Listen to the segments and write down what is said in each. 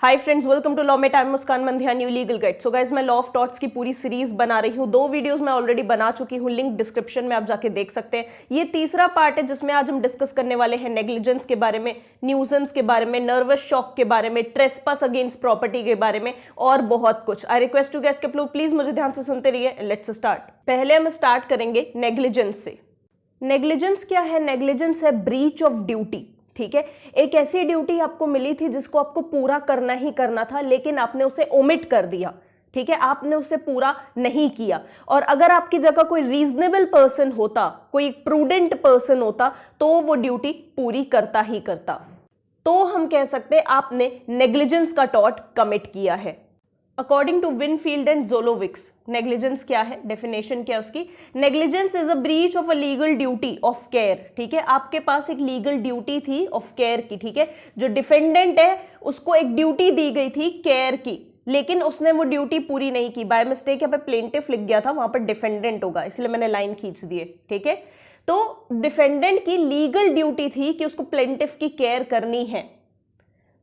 Hi friends, welcome to law mate. I am Muskan Mandhiya, new legal guide. So guys, मैं law of torts की पूरी series बना रही हूँ। 2 वीडियोस मैं ऑलरेडी बना चुकी हूँ, लिंक डिस्क्रिप्शन में आप जाके देख सकते हैं। ये तीसरा पार्ट है जिसमें आज हम डिस्कस करने वाले हैं नेग्लिजेंस के बारे में, न्यूसेंस के बारे में, नर्वस शॉक के बारे में, ट्रेसपास अगेंस्ट प्रॉपर्टी के बारे में और बहुत कुछ। आई रिक्वेस्ट टू गाइस के प्लीज मुझे ध्यान से सुनते रहिए। Let's start. पहले हम स्टार्ट करेंगे नेग्लिजेंस से। नेग्लिजेंस क्या है? नेग्लिजेंस है ब्रीच ऑफ ड्यूटी। ठीक है, एक ऐसी ड्यूटी आपको मिली थी जिसको आपको पूरा करना ही करना था, लेकिन आपने उसे ओमिट कर दिया। ठीक है, आपने उसे पूरा नहीं किया। और अगर आपकी जगह कोई रीजनेबल पर्सन होता, कोई प्रूडेंट पर्सन होता, तो वो ड्यूटी पूरी करता ही करता। तो हम कह सकते हैं आपने नेग्लिजेंस का टॉर्ट कमिट किया है। According to Winfield and Jolowicz, negligence क्या है? डेफिनेशन क्या है उसकी? Negligence is a breach of a legal duty of care. ठीक है, आपके पास एक लीगल ड्यूटी थी ऑफ केयर की। ठीक है, जो डिफेंडेंट है उसको एक ड्यूटी दी गई थी केयर की, लेकिन उसने वो ड्यूटी पूरी नहीं की। बाय मिस्टेक यहाँ पे प्लेंटिफ लिख गया था, वहां पर डिफेंडेंट होगा, इसलिए मैंने लाइन खींच दी है। ठीक है, तो डिफेंडेंट की लीगल ड्यूटी थी कि उसको प्लेंटिफ की केयर करनी है,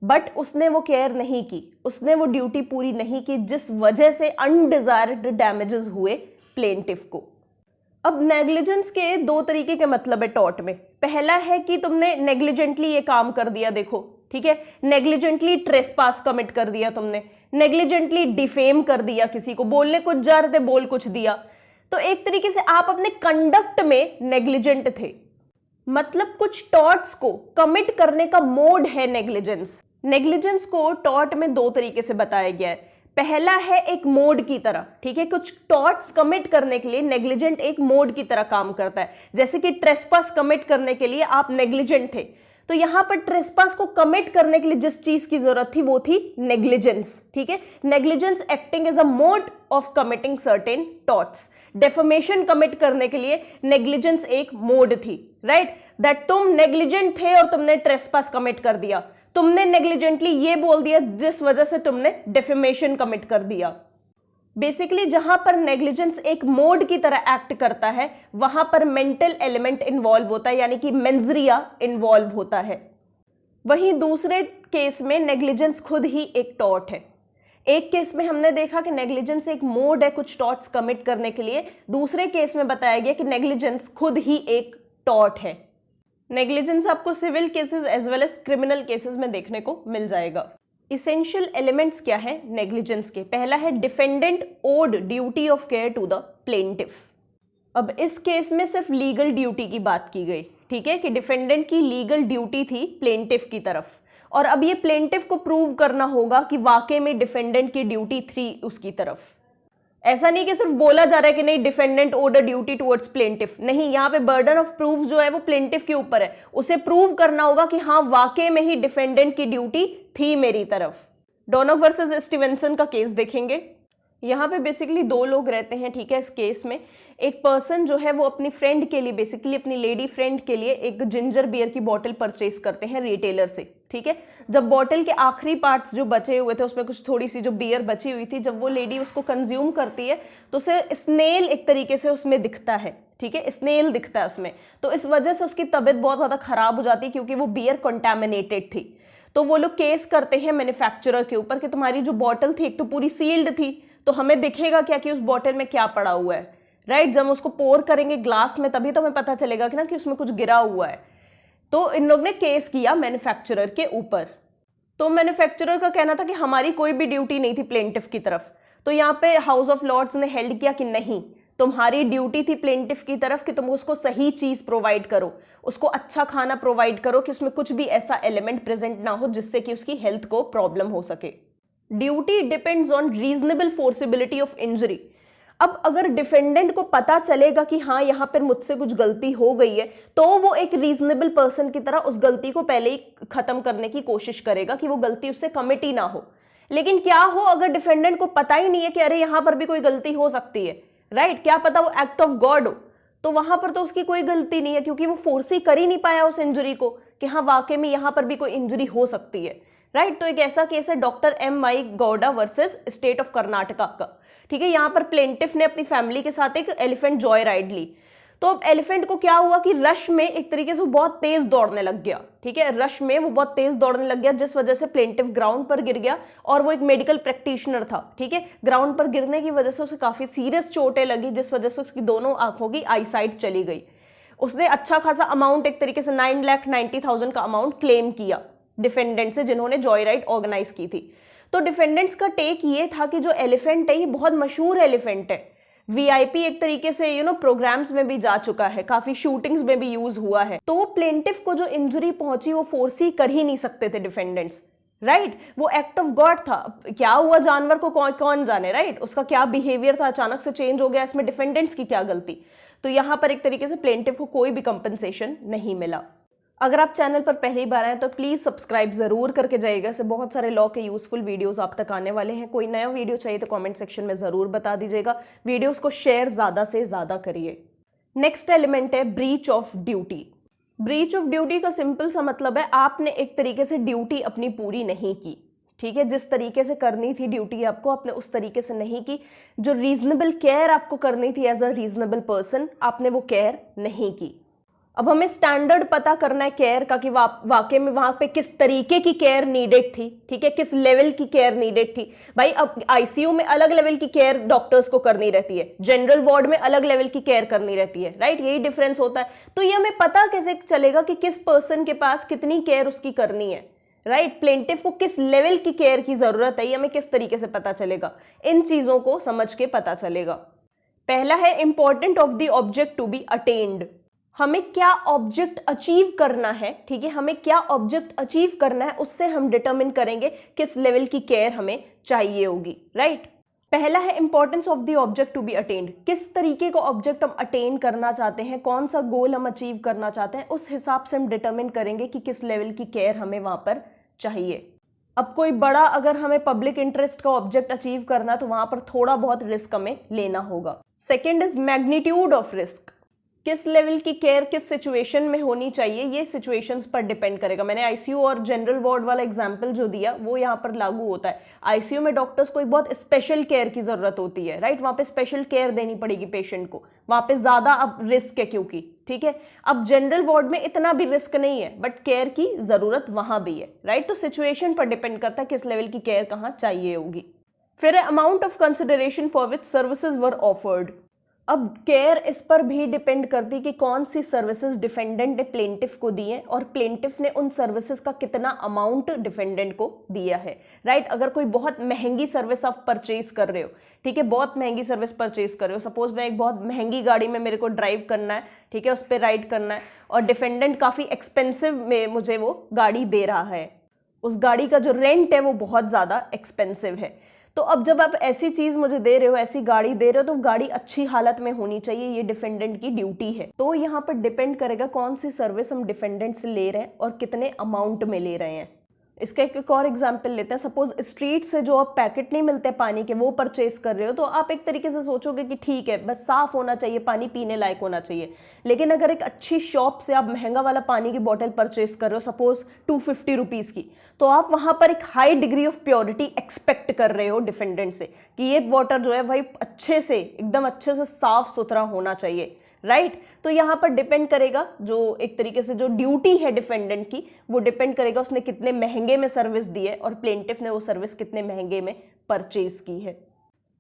बट उसने वो केयर नहीं की, उसने वो ड्यूटी पूरी नहीं की, जिस वजह से अनडिजायर्ड डैमेजेस हुए प्लेंटिफ को। अब नेग्लिजेंस के 2 तरीके के मतलब है टॉर्ट में। पहला है कि तुमने नेग्लिजेंटली ये काम कर दिया, देखो। ठीक है, नेग्लिजेंटली ट्रेसपास कमिट कर दिया तुमने, नेग्लिजेंटली डिफेम कर दिया, किसी को बोलने कुछ जा रहे थे बोल कुछ दिया। तो एक तरीके से आप अपने कंडक्ट में नेग्लिजेंट थे। मतलब कुछ टॉर्ट्स को कमिट करने का मोड है नेग्लिजेंस। नेग्लिजेंस को टॉर्ट में 2 तरीके से बताया गया है। पहला है एक मोड की तरह। ठीक है, कुछ टॉर्ट्स कमिट करने के लिए नेग्लिजेंट एक मोड की तरह काम करता है। जैसे कि ट्रेसपास कमिट करने के लिए आप नेग्लिजेंट थे, तो यहां पर ट्रेसपास को कमिट करने के लिए जिस चीज की जरूरत थी वो थी नेग्लिजेंस। ठीक है, negligence acting as a mode of committing certain torts. Defamation commit करने के लिए नेग्लिजेंस एक मोड थी, राइट? दैट तुम नेग्लिजेंट थे और तुमने ट्रेसपास कमिट कर दिया, तुमने नेग्लिजेंटली ये बोल दिया जिस वजह से तुमने डेफमेशन कमिट कर दिया। बेसिकली जहां पर नेग्लिजेंस एक मोड की तरह एक्ट करता है, वहां पर मेंटल एलिमेंट इन्वॉल्व होता है, यानी कि मेंजरिया इन्वॉल्व होता है। वहीं दूसरे केस में नेग्लिजेंस खुद ही एक टॉर्ट है। एक केस में हमने देखा कि नेग्लिजेंस एक मोड है कुछ टॉर्ट्स कमिट करने के लिए, दूसरे केस में बताया गया कि नेग्लिजेंस खुद ही एक टॉर्ट है। नेग्लिजेंस आपको civil cases as well as criminal cases में देखने को मिल जाएगा। इसेंशियल एलिमेंट्स क्या है नेग्लिजेंस के? पहला है defendant owed duty of care to the plaintiff. अब इस केस में सिर्फ लीगल ड्यूटी की बात की गई। ठीक है, कि डिफेंडेंट की लीगल ड्यूटी थी प्लेंटिफ की तरफ, और अब ये प्लेंटिफ को प्रूव करना होगा कि वाकई में डिफेंडेंट की ड्यूटी थी उसकी तरफ। ऐसा नहीं कि सिर्फ बोला जा रहा है कि नहीं defendant owed a duty towards plaintiff. नहीं, यहाँ पे बर्डन ऑफ प्रूफ जो है वो प्लेंटिफ के ऊपर है। उसे प्रूव करना होगा कि हाँ वाकई में ही डिफेंडेंट की ड्यूटी थी मेरी तरफ। डोनोग वर्सेस स्टीवेंसन का केस देखेंगे। यहाँ पे बेसिकली 2 लोग रहते हैं। ठीक है, इस केस में एक पर्सन जो है वो अपनी फ्रेंड के लिए, बेसिकली अपनी लेडी फ्रेंड के लिए एक जिंजर बियर की बोतल परचेज करते हैं रिटेलर से। ठीक है, जब बोतल के आखिरी पार्ट्स जो बचे हुए थे, उसमें कुछ थोड़ी सी जो बियर बची हुई थी, जब वो लेडी उसको कंज्यूम करती है तो उसे स्नेल एक तरीके से उसमें दिखता है। ठीक है, स्नेल दिखता है उसमें, तो इस वजह से उसकी तबीयत बहुत ज़्यादा खराब हो जाती है क्योंकि वो बियर कंटेमिनेटेड थी। तो वो लोग केस करते हैं मैन्युफैक्चरर के ऊपर कि तुम्हारी जो बॉटल थी एक तो पूरी सील्ड थी, तो हमें दिखेगा क्या कि उस बॉटल में क्या पड़ा हुआ है, राइट? जब हम उसको पोर करेंगे ग्लास में तभी तो हमें पता चलेगा कि ना कि उसमें कुछ गिरा हुआ है। तो इन लोग ने केस किया मैन्युफैक्चरर के ऊपर। तो मैन्युफैक्चरर का कहना था कि हमारी कोई भी ड्यूटी नहीं थी प्लेंटिफ की तरफ। तो यहाँ पे हाउस ऑफ लॉर्ड्स ने हेल्ड किया कि नहीं, तुम्हारी ड्यूटी थी प्लेंटिफ की तरफ कि तुम उसको सही चीज प्रोवाइड करो, उसको अच्छा खाना प्रोवाइड करो कि उसमें कुछ भी ऐसा एलिमेंट प्रेजेंट ना हो जिससे कि उसकी हेल्थ को प्रॉब्लम हो सके। Duty depends on reasonable foreseeability of injury. अब अगर डिफेंडेंट को पता चलेगा कि हाँ यहाँ पर मुझसे कुछ गलती हो गई है, तो वो एक रीजनेबल पर्सन की तरह उस गलती को पहले ही खत्म करने की कोशिश करेगा कि वो गलती उससे कमिट ही ना हो। लेकिन क्या हो अगर डिफेंडेंट को पता ही नहीं है कि अरे यहाँ पर भी कोई गलती हो सकती है, राइट? क्या पता वो एक्ट ऑफ गॉड हो, तो वहां पर तो उसकी कोई गलती नहीं है क्योंकि वो फोर्स ही कर ही नहीं पाया उस इंजरी को कि हाँ वाकई में यहाँ पर भी कोई इंजरी हो सकती है, राइट? तो एक ऐसा केस है doctor M.I. Gowda versus state of Karnataka का। ठीक है, यहाँ पर प्लेंटिफ ने अपनी फैमिली के साथ एक एलिफेंट जॉय राइड ली। तो अब एलिफेंट को क्या हुआ कि रश में एक तरीके से वो बहुत तेज दौड़ने लग गया, ठीक है, रश में वो बहुत तेज दौड़ने लग गया, जिस वजह से प्लेंटिफ ग्राउंड पर गिर गया। और वो एक मेडिकल प्रैक्टिशनर था, ठीक है, ग्राउंड पर गिरने की वजह से उसे काफी सीरियस चोटें लगी, जिस वजह से उसकी दोनों आंखों की आईसाइट चली गई। उसने अच्छा खासा अमाउंट, एक तरीके से 9,90,000 का अमाउंट क्लेम किया डिफेंडेंट से, जिन्होंने जॉय राइड ऑर्गेनाइज की थी। तो डिफेंडेंट्स का टेक ये था कि जो एलिफेंट है ये बहुत मशहूर एलिफेंट है, वीआईपी एक तरीके से प्रोग्राम्स में भी जा चुका है, काफी शूटिंग्स में भी यूज हुआ है। तो प्लेंटिफ को जो इंजरी पहुंची वो फोर्सी कर ही नहीं सकते थे डिफेंडेंट्स, राइट, वो एक्ट ऑफ गॉड था। क्या हुआ जानवर को कौन जाने, राइट, उसका क्या बिहेवियर था, अचानक से चेंज हो गया, इसमें डिफेंडेंट्स की क्या गलती। तो यहां पर एक तरीके से प्लेंटिफ को कोई भी कंपनसेशन नहीं मिला। अगर आप चैनल पर पहली बार आए तो प्लीज सब्सक्राइब जरूर करके जाइएगा, इससे बहुत सारे लॉ के यूजफुल वीडियोस आप तक आने वाले हैं। कोई नया वीडियो चाहिए तो कमेंट सेक्शन में जरूर बता दीजिएगा, वीडियोस को शेयर ज्यादा से ज्यादा करिए। नेक्स्ट एलिमेंट है breach of duty. Breach of duty का सिंपल सा मतलब है आपने एक तरीके से ड्यूटी अपनी पूरी नहीं की, ठीक है, जिस तरीके से करनी थी ड्यूटी आपको, आपने उस तरीके से नहीं की। जो रीजनेबल केयर आपको करनी थी एज अ रीजनेबल पर्सन, आपने वो केयर नहीं की। अब हमें स्टैंडर्ड पता करना है केयर का कि वाकई में वहां पे किस तरीके की केयर नीडेड थी, ठीक है, किस लेवल की केयर नीडेड थी। भाई अब आईसीयू में अलग लेवल की केयर डॉक्टर्स को करनी रहती है, जनरल वार्ड में अलग लेवल की केयर करनी रहती है, राइट, यही डिफरेंस होता है। तो ये हमें पता कैसे चलेगा कि किस पर्सन के पास कितनी केयर उसकी करनी है, राइट, प्लेंटिफ को किस लेवल की केयर की जरूरत है, ये हमें किस तरीके से पता चलेगा, इन चीजों को समझ के पता चलेगा। पहला है important of the object to be attend. हमें क्या ऑब्जेक्ट अचीव करना है, ठीक है, हमें क्या ऑब्जेक्ट अचीव करना है, उससे हम डिटरमिन करेंगे किस लेवल की केयर हमें चाहिए होगी, राइट। पहला है importance of the object to be attend, किस तरीके का ऑब्जेक्ट हम अटेन करना चाहते हैं, कौन सा गोल हम अचीव करना चाहते हैं, उस हिसाब से हम डिटरमिन करेंगे कि किस लेवल की केयर हमें वहां पर चाहिए। अब कोई बड़ा अगर हमें पब्लिक इंटरेस्ट का ऑब्जेक्ट अचीव करना है तो वहां पर थोड़ा बहुत रिस्क हमें लेना होगा। Second is magnitude of risk, किस लेवल की केयर किस सिचुएशन में होनी चाहिए, ये सिचुएशंस पर डिपेंड करेगा। मैंने आईसीयू और जनरल वार्ड वाला एग्जांपल जो दिया वो यहाँ पर लागू होता है। आईसीयू में डॉक्टर्स को एक बहुत स्पेशल केयर की जरूरत होती है, राइट, वहां पे स्पेशल केयर देनी पड़ेगी पेशेंट को, वहां पे ज्यादा अब रिस्क है क्योंकि, ठीक है। अब जनरल वार्ड में इतना भी रिस्क नहीं है बट केयर की जरूरत वहां भी है, राइट। तो सिचुएशन पर डिपेंड करता है किस लेवल की केयर कहाँ चाहिए होगी। फिर amount of consideration for which services were offered. अब केयर इस पर भी डिपेंड करती कि कौन सी सर्विसेज डिफेंडेंट ने प्लेंटिफ को दी है और प्लेंटिफ ने उन सर्विसेज का कितना अमाउंट डिफेंडेंट को दिया है, राइट। अगर कोई बहुत महंगी सर्विस आप परचेज कर रहे हो, ठीक है, बहुत महंगी सर्विस परचेज कर रहे हो, सपोज मैं एक बहुत महंगी गाड़ी में मेरे को ड्राइव करना है, ठीक है, उस पर राइड करना है और डिफेंडेंट काफ़ी एक्सपेंसिव में मुझे वो गाड़ी दे रहा है, उस गाड़ी का जो रेंट है वो बहुत ज़्यादा एक्सपेंसिव है। तो अब जब आप ऐसी चीज मुझे दे रहे हो, ऐसी गाड़ी दे रहे हो, तो गाड़ी अच्छी हालत में होनी चाहिए, ये डिफेंडेंट की ड्यूटी है। तो यहाँ पर डिपेंड करेगा कौन सी सर्विस हम डिफेंडेंट से ले रहे हैं और कितने अमाउंट में ले रहे हैं। इसका एक और एग्जांपल लेते हैं। सपोज स्ट्रीट से जो आप पैकेट नहीं मिलते पानी के वो परचेज कर रहे हो, तो आप एक तरीके से सोचोगे कि ठीक है बस साफ होना चाहिए, पानी पीने लायक होना चाहिए। लेकिन अगर एक अच्छी शॉप से आप महंगा वाला पानी की बोतल परचेज कर रहे हो, सपोज 250 रुपीज़ की, तो आप वहां पर एक high degree of purity expect कर रहे हो डिफेंडेंट से कि ये वाटर जो है भाई अच्छे से एकदम अच्छे से साफ सुथरा होना चाहिए, राइट। तो यहां पर डिपेंड करेगा जो एक तरीके से जो ड्यूटी है डिफेंडेंट की, वो डिपेंड करेगा उसने कितने महंगे में सर्विस दी है और प्लेंटिफ ने वो सर्विस कितने महंगे में परचेज की है।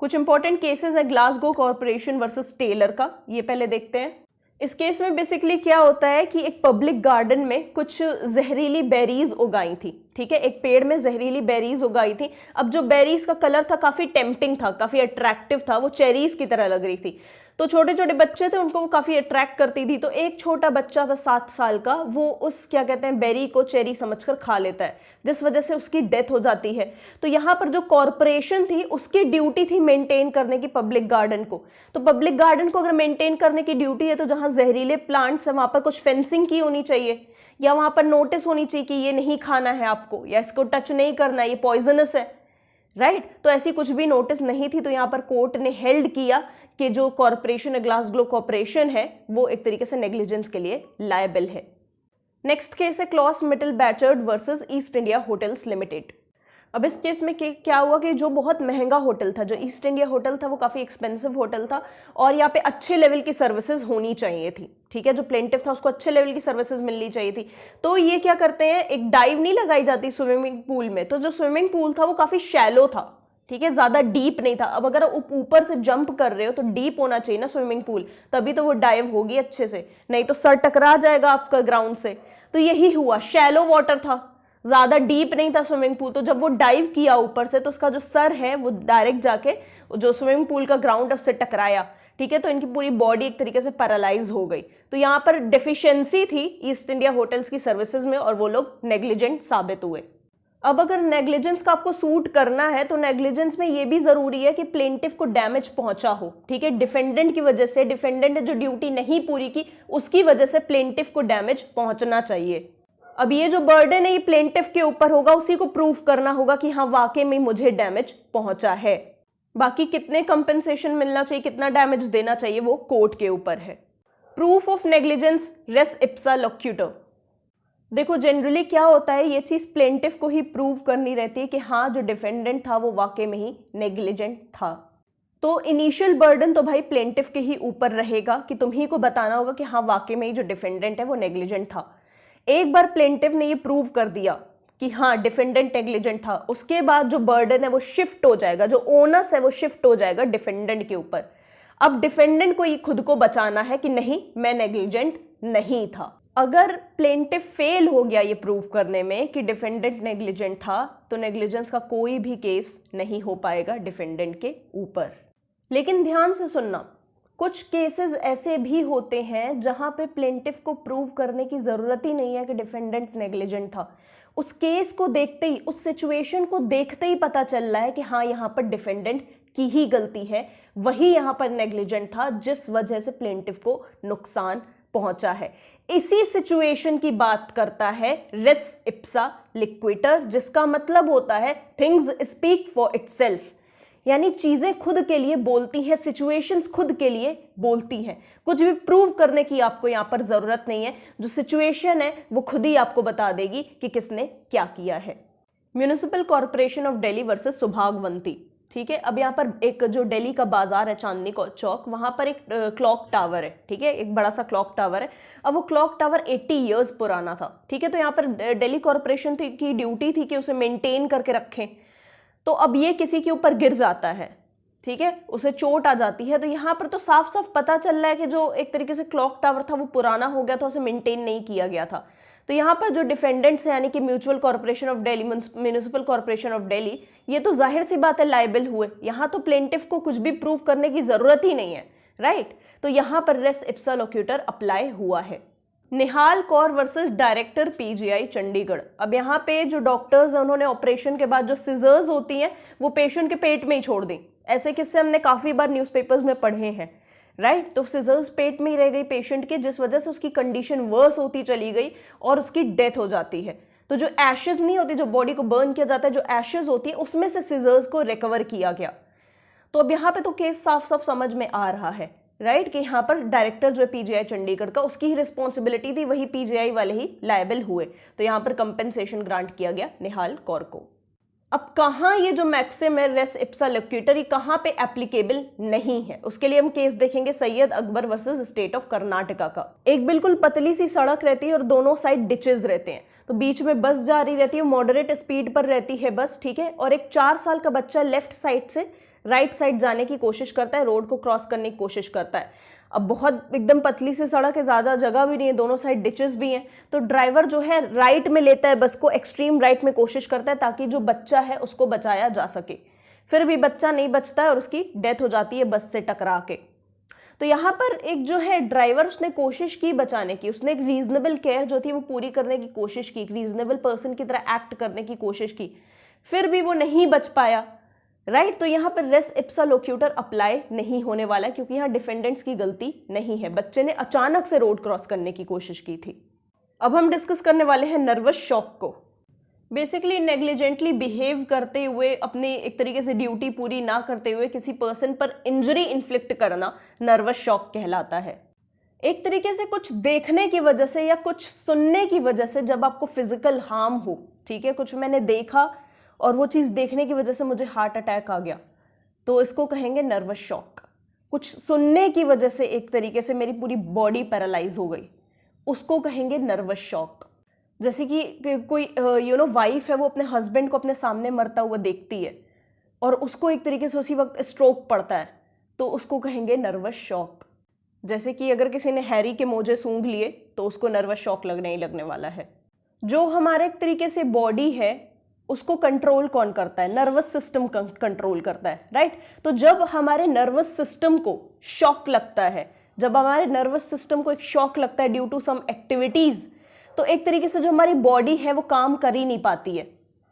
कुछ इंपॉर्टेंट केसेस है ग्लासगो कॉर्पोरेशन वर्सेस टेलर का, ये पहले देखते हैं। इस केस में बेसिकली क्या होता है कि एक पब्लिक गार्डन में कुछ जहरीली बेरीज उगाई थी, ठीक है, एक पेड़ में जहरीली बेरीज उगाई थी। अब जो बेरीज का कलर था काफी टेम्पटिंग था, काफी अट्रैक्टिव था, वो चेरीज की तरह लग रही थी। तो छोटे छोटे बच्चे थे, उनको वो काफी अट्रैक्ट करती थी। तो एक छोटा बच्चा था 7 साल का, वो उस क्या कहते हैं बेरी को चेरी समझकर खा लेता है, जिस वजह से उसकी डेथ हो जाती है। तो यहाँ पर जो कॉर्पोरेशन थी उसकी ड्यूटी थी मेंटेन करने की पब्लिक गार्डन को। तो पब्लिक गार्डन को अगर मेंटेन करने की ड्यूटी है तो जहाँ जहरीले प्लांट्स है वहां पर कुछ फेंसिंग की होनी चाहिए, या वहां पर नोटिस होनी चाहिए कि ये नहीं खाना है आपको, या इसको टच नहीं करना, ये पॉइजनस है, राइट। तो ऐसी कुछ भी नोटिस नहीं थी। तो यहाँ पर कोर्ट ने हेल्ड किया कि जो कॉर्पोरेशन है, ग्लासगो कॉर्पोरेशन है, वो एक तरीके से नेग्लिजेंस के लिए लायबल है। नेक्स्ट केस है Klaus Mittelbachert versus East India Hotels Limited. अब इस केस में क्या हुआ कि जो बहुत महंगा होटल था, जो ईस्ट इंडिया होटल था, वो काफ़ी एक्सपेंसिव होटल था और यहाँ पे अच्छे लेवल की सर्विसेज होनी चाहिए थी, ठीक है। जो प्लेंटिफ था उसको अच्छे लेवल की सर्विसेज मिलनी चाहिए थी। तो ये क्या करते हैं, एक डाइव नहीं लगाई जाती स्विमिंग पूल में, तो जो स्विमिंग पूल था वो काफ़ी शैलो था, ठीक है, ज़्यादा डीप नहीं था। अब अगर ऊपर से जंप कर रहे हो तो डीप होना चाहिए ना स्विमिंग पूल, तभी तो वो डाइव होगी अच्छे से, नहीं तो सर टकरा जाएगा आपका ग्राउंड से। तो यही हुआ, शैलो वाटर था, ज़्यादा डीप नहीं था स्विमिंग पूल। तो जब वो डाइव किया ऊपर से तो उसका जो सर है वो डायरेक्ट जाके जो स्विमिंग पूल का ग्राउंड है उससे टकराया, ठीक है। तो इनकी पूरी बॉडी एक तरीके से पैरालाइज हो गई। तो यहाँ पर डेफिशिएंसी थी ईस्ट इंडिया होटल्स की सर्विसेज में और वो लोग नेग्लिजेंट साबित हुए। अब अगर नेग्लिजेंस का आपको सूट करना है तो नेग्लिजेंस में ये भी जरूरी है कि प्लेंटिफ को डैमेज पहुंचा हो, ठीक है। डिफेंडेंट की वजह से, डिफेंडेंट ने जो ड्यूटी नहीं पूरी की उसकी वजह से प्लेंटिफ को डैमेज पहुंचना चाहिए। अब ये जो बर्डन है ये प्लेंटिफ के ऊपर होगा, उसी को प्रूफ करना होगा कि हाँ वाकई में मुझे डैमेज पहुंचा है। बाकी कितने कंपेंसेशन मिलना चाहिए, कितना डैमेज देना चाहिए, वो कोर्ट के ऊपर है। Proof of negligence res ipsa loquitur. देखो जनरली क्या होता है, ये चीज प्लेंटिफ को ही प्रूव करनी रहती है कि हाँ जो डिफेंडेंट था वो वाकई में ही नेग्लिजेंट था। तो इनिशियल बर्डन तो भाई प्लेंटिफ के ही ऊपर रहेगा कि तुम ही को बताना होगा कि हाँ वाकई में ही जो डिफेंडेंट है वो नेग्लिजेंट था। एक बार प्लेंटिफ ने ये प्रूव कर दिया कि हाँ डिफेंडेंट नेग्लिजेंट था, उसके बाद जो बर्डन है वो शिफ्ट हो जाएगा, जो ओनस है वो शिफ्ट हो जाएगा डिफेंडेंट के ऊपर। अब डिफेंडेंट को ये खुद को बचाना है कि नहीं मैं नेग्लिजेंट नहीं था। अगर प्लेंटिफ फेल हो गया ये प्रूव करने में कि डिफेंडेंट नेग्लिजेंट था तो नेग्लिजेंस का कोई भी केस नहीं हो पाएगा डिफेंडेंट के ऊपर। लेकिन ध्यान से सुनना, कुछ केसेस ऐसे भी होते हैं जहां पे प्लेंटिफ को प्रूव करने की जरूरत ही नहीं है कि डिफेंडेंट नेग्लिजेंट था। उस केस को देखते ही, उस सिचुएशन को देखते ही पता चल रहा है कि हाँ यहाँ पर डिफेंडेंट की ही गलती है, वही यहाँ पर नेग्लिजेंट था जिस वजह से प्लेंटिफ को नुकसान पहुंचा है। इसी सिचुएशन की बात करता है रेस इप्सा लिक्विटर, जिसका मतलब होता है थिंग्स स्पीक फॉर इटसेल्फ, यानी चीजें खुद के लिए बोलती हैं, सिचुएशंस खुद के लिए बोलती हैं। कुछ भी प्रूव करने की आपको यहाँ पर जरूरत नहीं है, जो सिचुएशन है वो खुद ही आपको बता देगी कि किसने क्या किया है। Municipal corporation of Delhi versus Subhagwanti, ठीक है। अब यहाँ पर एक जो दिल्ली का बाजार है चांदनी चौक, वहां पर एक क्लॉक टावर है, ठीक है, एक बड़ा सा क्लॉक टावर है। अब वो क्लॉक टावर 80 ईयर्स पुराना था, ठीक है। तो यहाँ पर दिल्ली कॉर्पोरेशन की ड्यूटी थी कि उसे मेंटेन करके रखें। तो अब ये किसी के ऊपर गिर जाता है, ठीक है, उसे चोट आ जाती है। तो यहाँ पर तो साफ साफ पता चल रहा है कि जो एक तरीके से क्लॉक टावर था वो पुराना हो गया था, उसे मेंटेन नहीं किया गया था। तो यहाँ पर जो डिफेंडेंट्स हैं यानी कि mutual corporation of Delhi, municipal corporation of Delhi, ये तो जाहिर सी बात है लायबल हुए। यहाँ तो प्लेंटिफ को कुछ भी प्रूव करने की जरूरत ही नहीं है, राइट। तो यहाँ पर रेस इप्सा लोक्यूटर अप्लाई हुआ है। Nihal Kaur versus director PGI Chandigarh. अब यहाँ पे जो डॉक्टर्स हैं उन्होंने ऑपरेशन के बाद जो सिजर्स होती हैं वो पेशेंट के पेट में ही छोड़ दी। ऐसे किस्से हमने काफी बार न्यूज़पेपर्स में पढ़े हैं, राइट। तो सिजर्स पेट में ही रह गई पेशेंट के, जिस वजह से उसकी कंडीशन वर्स होती चली गई और उसकी डेथ हो जाती है। तो जो एशेज नहीं होती, जो बॉडी को बर्न किया जाता है, जो एशेज होती है उसमें से सिजर्स को रिकवर किया गया। तो अब यहाँ पे तो केस साफ साफ समझ में आ रहा है, राइट, कि यहाँ पर डायरेक्टर जो है पीजीआई चंडीगढ़ का, उसकी ही रिस्पॉन्सिबिलिटी थी, वही पीजीआई वाले ही लायबल हुए। तो यहाँ पर कंपेंसेशन ग्रांट किया गया निहाल कौर को। अब कहाँ ये जो मैक्सिम है रेस इप्सा लोक्यूटर, ये कहाँ पे एप्लीकेबल नहीं है, उसके लिए हम केस देखेंगे Syed Akbar versus state of Karnataka का। एक बिल्कुल पतली सी सड़क रहती है और दोनों साइड डिचेस रहते हैं, तो बीच में बस जा रही रहती है, मॉडरेट स्पीड पर रहती है बस, ठीक है। और एक 4 साल का बच्चा लेफ्ट साइड से राइट साइड जाने की कोशिश करता है, रोड को क्रॉस करने की कोशिश करता है। अब बहुत एकदम पतली सी सड़क है, ज़्यादा जगह भी नहीं है, दोनों साइड डिचेस भी हैं। तो ड्राइवर जो है राइट में लेता है बस को, एक्सट्रीम राइट में कोशिश करता है ताकि जो बच्चा है उसको बचाया जा सके। फिर भी बच्चा नहीं बचता है और उसकी डेथ हो जाती है बस से टकरा के। तो यहाँ पर एक जो है ड्राइवर, उसने कोशिश की बचाने की, उसने एक रीजनेबल केयर जो थी वो पूरी करने की कोशिश की, एक रीजनेबल पर्सन की तरह एक्ट करने की कोशिश की, फिर भी वो नहीं बच पाया, राइट। तो यहाँ पर रेस इप्सा लोक्यूटर अप्लाई नहीं होने वाला है क्योंकि यहाँ डिफेंडेंट्स की गलती नहीं है, बच्चे ने अचानक से रोड क्रॉस करने की कोशिश की थी। अब हम डिस्कस करने वाले हैं नर्वस शॉक को। बेसिकली नेग्लिजेंटली बिहेव करते हुए, अपनी एक तरीके से ड्यूटी पूरी ना करते हुए किसी पर्सन पर इंजरी इन्फ्लिक्ट करना नर्वस शॉक कहलाता है। एक तरीके से कुछ देखने की वजह से या कुछ सुनने की वजह से जब आपको फिजिकल हार्म हो, ठीक है, कुछ मैंने देखा और वो चीज़ देखने की वजह से मुझे हार्ट अटैक आ गया, तो इसको कहेंगे नर्वस शॉक। कुछ सुनने की वजह से एक तरीके से मेरी पूरी बॉडी पैरालाइज हो गई, उसको कहेंगे नर्वस शॉक। जैसे कि कोई वाइफ है, वो अपने हस्बैंड को अपने सामने मरता हुआ देखती है और उसको एक तरीके से उसी वक्त स्ट्रोक पड़ता है, तो उसको कहेंगे नर्वस शॉक। जैसे कि अगर किसी ने हैरी के मोजे सूंघ लिए तो उसको नर्वस शॉक लगने ही लगने वाला है। जो हमारे एक तरीके से बॉडी है उसको कंट्रोल कौन करता है? नर्वस सिस्टम कंट्रोल करता है, राइट। तो जब हमारे नर्वस सिस्टम को शॉक लगता है, जब हमारे नर्वस सिस्टम को एक शॉक लगता है ड्यू टू सम एक्टिविटीज, तो एक तरीके से जो हमारी बॉडी है वो काम कर ही नहीं पाती है,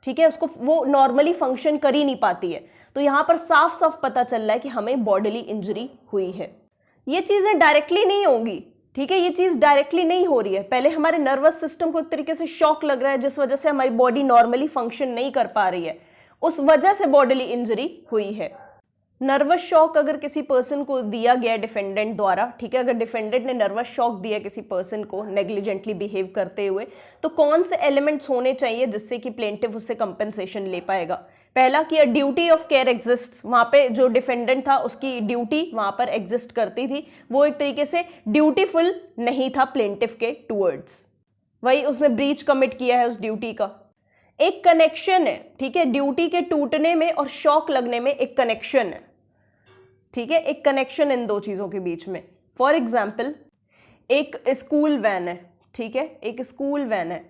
ठीक है, उसको वो नॉर्मली फंक्शन कर ही नहीं पाती है। तो यहां पर साफ साफ पता चल रहा है कि हमें बॉडीली इंजरी हुई है। ये चीजें डायरेक्टली नहीं होंगी, ठीक है, ये चीज डायरेक्टली नहीं हो रही है। पहले हमारे नर्वस सिस्टम को एक तरीके से शॉक लग रहा है जिस वजह से हमारी बॉडी नॉर्मली फंक्शन नहीं कर पा रही है, उस वजह से बॉडीली इंजरी हुई है। नर्वस शॉक अगर किसी पर्सन को दिया गया डिफेंडेंट द्वारा, ठीक है, अगर डिफेंडेंट ने नर्वस शॉक दिया किसी पर्सन को नेग्लिजेंटली बिहेव करते हुए, तो कौन से एलिमेंट्स होने चाहिए जिससे कि प्लेंटिफ उससे कंपेंसेशन ले पाएगा? पहला कि a duty of care exist, वहां पे जो डिफेंडेंट था उसकी ड्यूटी वहां पर एग्जिस्ट करती थी, वो एक तरीके से ड्यूटीफुल नहीं था प्लेंटिफ के टूवर्ड्स, वही उसने ब्रीच कमिट किया है उस ड्यूटी का। एक कनेक्शन है, ठीक है, ड्यूटी के टूटने में और शॉक लगने में एक कनेक्शन है, ठीक है, एक कनेक्शन इन दो चीजों के बीच में। फॉर एग्जाम्पल एक स्कूल वैन है, ठीक है, एक स्कूल वैन है,